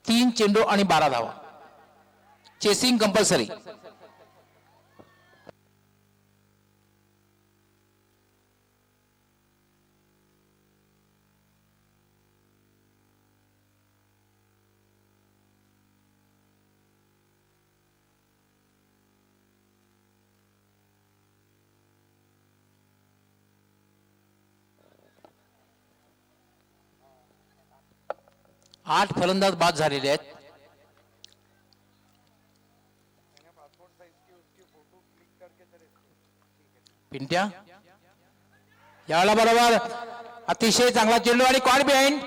Speaker 1: 3 चेंडू आणि 12 धावा. Chasing compulsory. आठ फलंदाज बाद झालेले आहेत. पिंट्या यावेळेला बरोबर अतिशय चांगला चेंडू आणि कॉड बिहाइंड.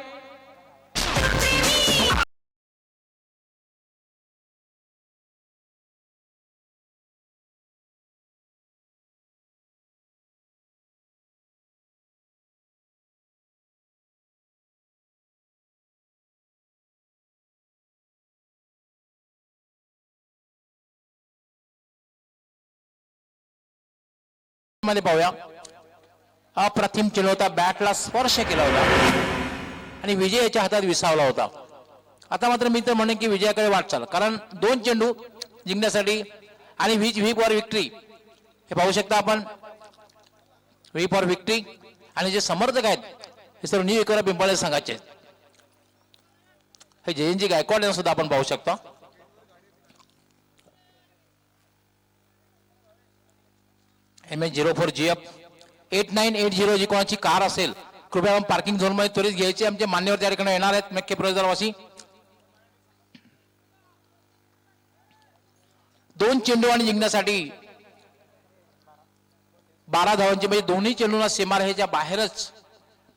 Speaker 1: मध्ये पाहूया. अप्रतिम चेंडू होता. बॅटला स्पर्श केला होता आणि विजयाच्या हातात विसावला होता. आता मात्र मी तर म्हणेन की विजयाकडे वाटचाल, कारण 2 चेंडू जिंकण्यासाठी आणि व्ही फॉर विक्ट्री हे पाहू शकता आपण. व्ही फॉर विक्ट्री आणि जे समर्थक आहेत हे सर्व न्यू एकरा पिंपळे संघाचे आहेत. हे जयंती गायकवाड यांना सुद्धा आपण पाहू शकता. MH04 GF 8980 जी कोणाची कार असेल कृपया पार्किंग झोन मध्ये त्वरित घ्यायची. आमचे मान्यवर त्या ठिकाणी येणार आहेत. नक्की प्रवेशद्वारवासी. 2 चेंडू आणि जिंकण्यासाठी 12 धावांची, म्हणजे दोन्ही चेंडूंना सीमारेषेच्या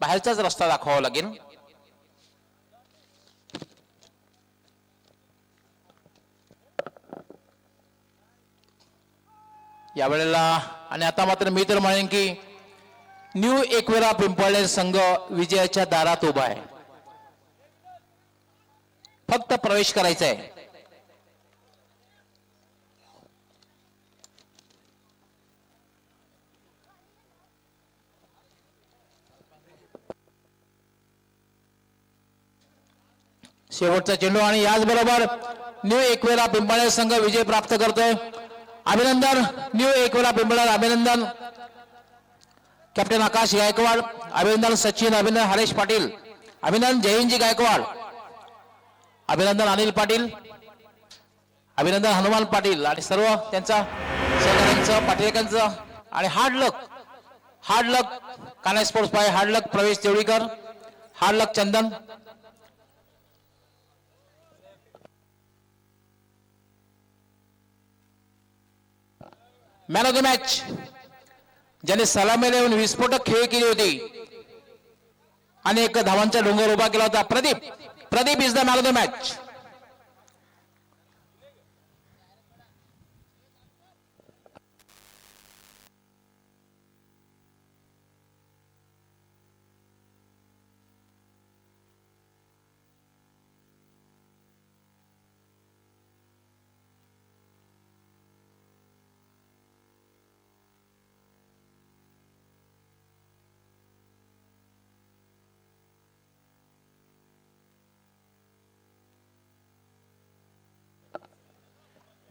Speaker 1: बाहेरचाच रस्ता दाखवावा लागेल. यावेळेला आणि आता मात्र मी तर म्हणेन की न्यू एकवेरा पिंपळे संघ विजयाच्या दारात उभा आहे. फक्त प्रवेश करायचा आहे. शेवटचा चेंडू आणि याचबरोबर न्यू एकवेरा पिंपळे संघ विजय प्राप्त करतोय. अभिनंदन न्यू एकवेरा पिंपळा. अभिनंदन कॅप्टन आकाश गायकवाड. अभिनंदन सचिन. अभिनंदन हरेश पाटील. अभिनंदन जयंतजी गायकवाड. अभिनंदन अनिल पाटील. अभिनंदन हनुमान पाटील आणि सर्व त्यांचा सहकाऱ्यांचं पाटीलकांचं. आणि हार्ड लक कान्हा स्पोर्ट्स पाय. Hard luck Pravesh Deolikar. Hard luck Chandan. Man of the match ज्याने सलामीला येऊन विस्फोटक खेळ केली होती आणि एक धावांचा डोंगर उभा केला होता, Pradeep is the man of the match.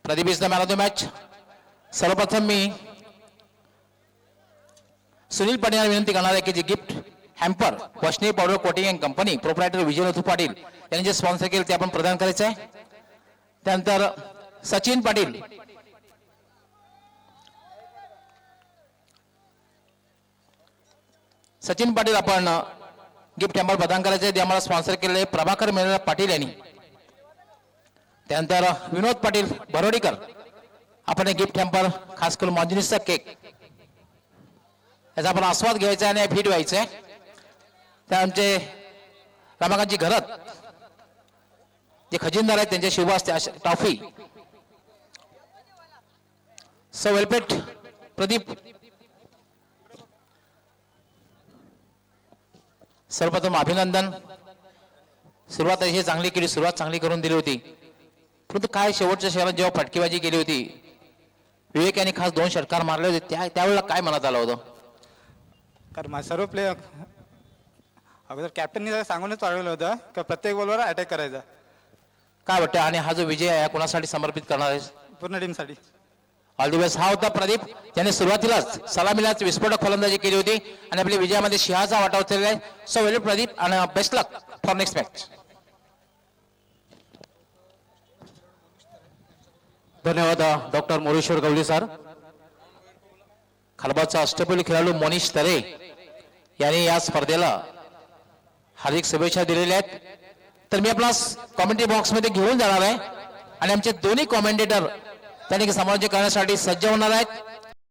Speaker 1: Pradeep is the man of the match. सर्वप्रथम मी सुनील पाटील यांना विनंती करणार आहे की जी gift hamper Vaishnavi powder coating and company proprietor Vijay Nathu Patil यांनी जे स्पॉन्सर केले ते आपण प्रदान करायचं आहे. त्यानंतर सचिन पाटील आपण गिफ्ट हॅम्पर प्रदान करायचे ते आम्हाला स्पॉन्सर केलेले प्रभाकर मेहरा पाटील यांनी. त्यानंतर विनोद पाटील भरोडीकर आपण गिफ्ट हॅम्पर खास करून मॉन्जिनिसचा केक याचा आपण आस्वाद घ्यायचा आणि फिट व्हायचं आहे. त्या आमचे रमाकांतजी घरात जे खजिनदार आहेत त्यांच्या शुभ असते टॉफी वेलपेट प्रदीप. सर्वप्रथम अभिनंदन. सुरुवात अशी चांगली केली, सुरुवात चांगली करून दिली होती, परंतु काय शेवटच्या शहरात जेव्हा फटकेबाजी केली होती विवेक यांनी खास 2 षटकार मारले होते त्यावेळेला काय मनात आलं होतं?
Speaker 10: कारण सर्व प्लेयर अगोदर कॅप्टननी सांगूनच पाठवलं होतं की प्रत्येक बॉलवर अटॅक करायचा.
Speaker 1: काय वाटतं आणि हा जो विजय आहे कोणासाठी समर्पित करणार आहे?
Speaker 10: पूर्ण टीमसाठी.
Speaker 1: All the best. हा होता प्रदीप ज्याने सुरुवातीलाच सलामीलाच विस्फोटक फलंदाजी केली होती आणि आपल्या विजयामध्ये सिंहाचा वाटा उचलला आहे. सो वेल प्रदीप आणि best luck for next match.
Speaker 7: धन्यवाद डॉक्टर मोरेश्वर गवळी सर.
Speaker 1: खालबाचा अष्टपैलू खेळाडू मोनिश तरे यांनी या स्पर्धेला हार्दिक शुभेच्छा दिलेल्या आहेत. तर मी आपला कॉमेंट्री बॉक्स मध्ये घेऊन जाणार आहे आणि आमचे दोन्ही कॉमेंटेटर त्यांनी समालोचन करण्यासाठी सज्ज होणार आहेत.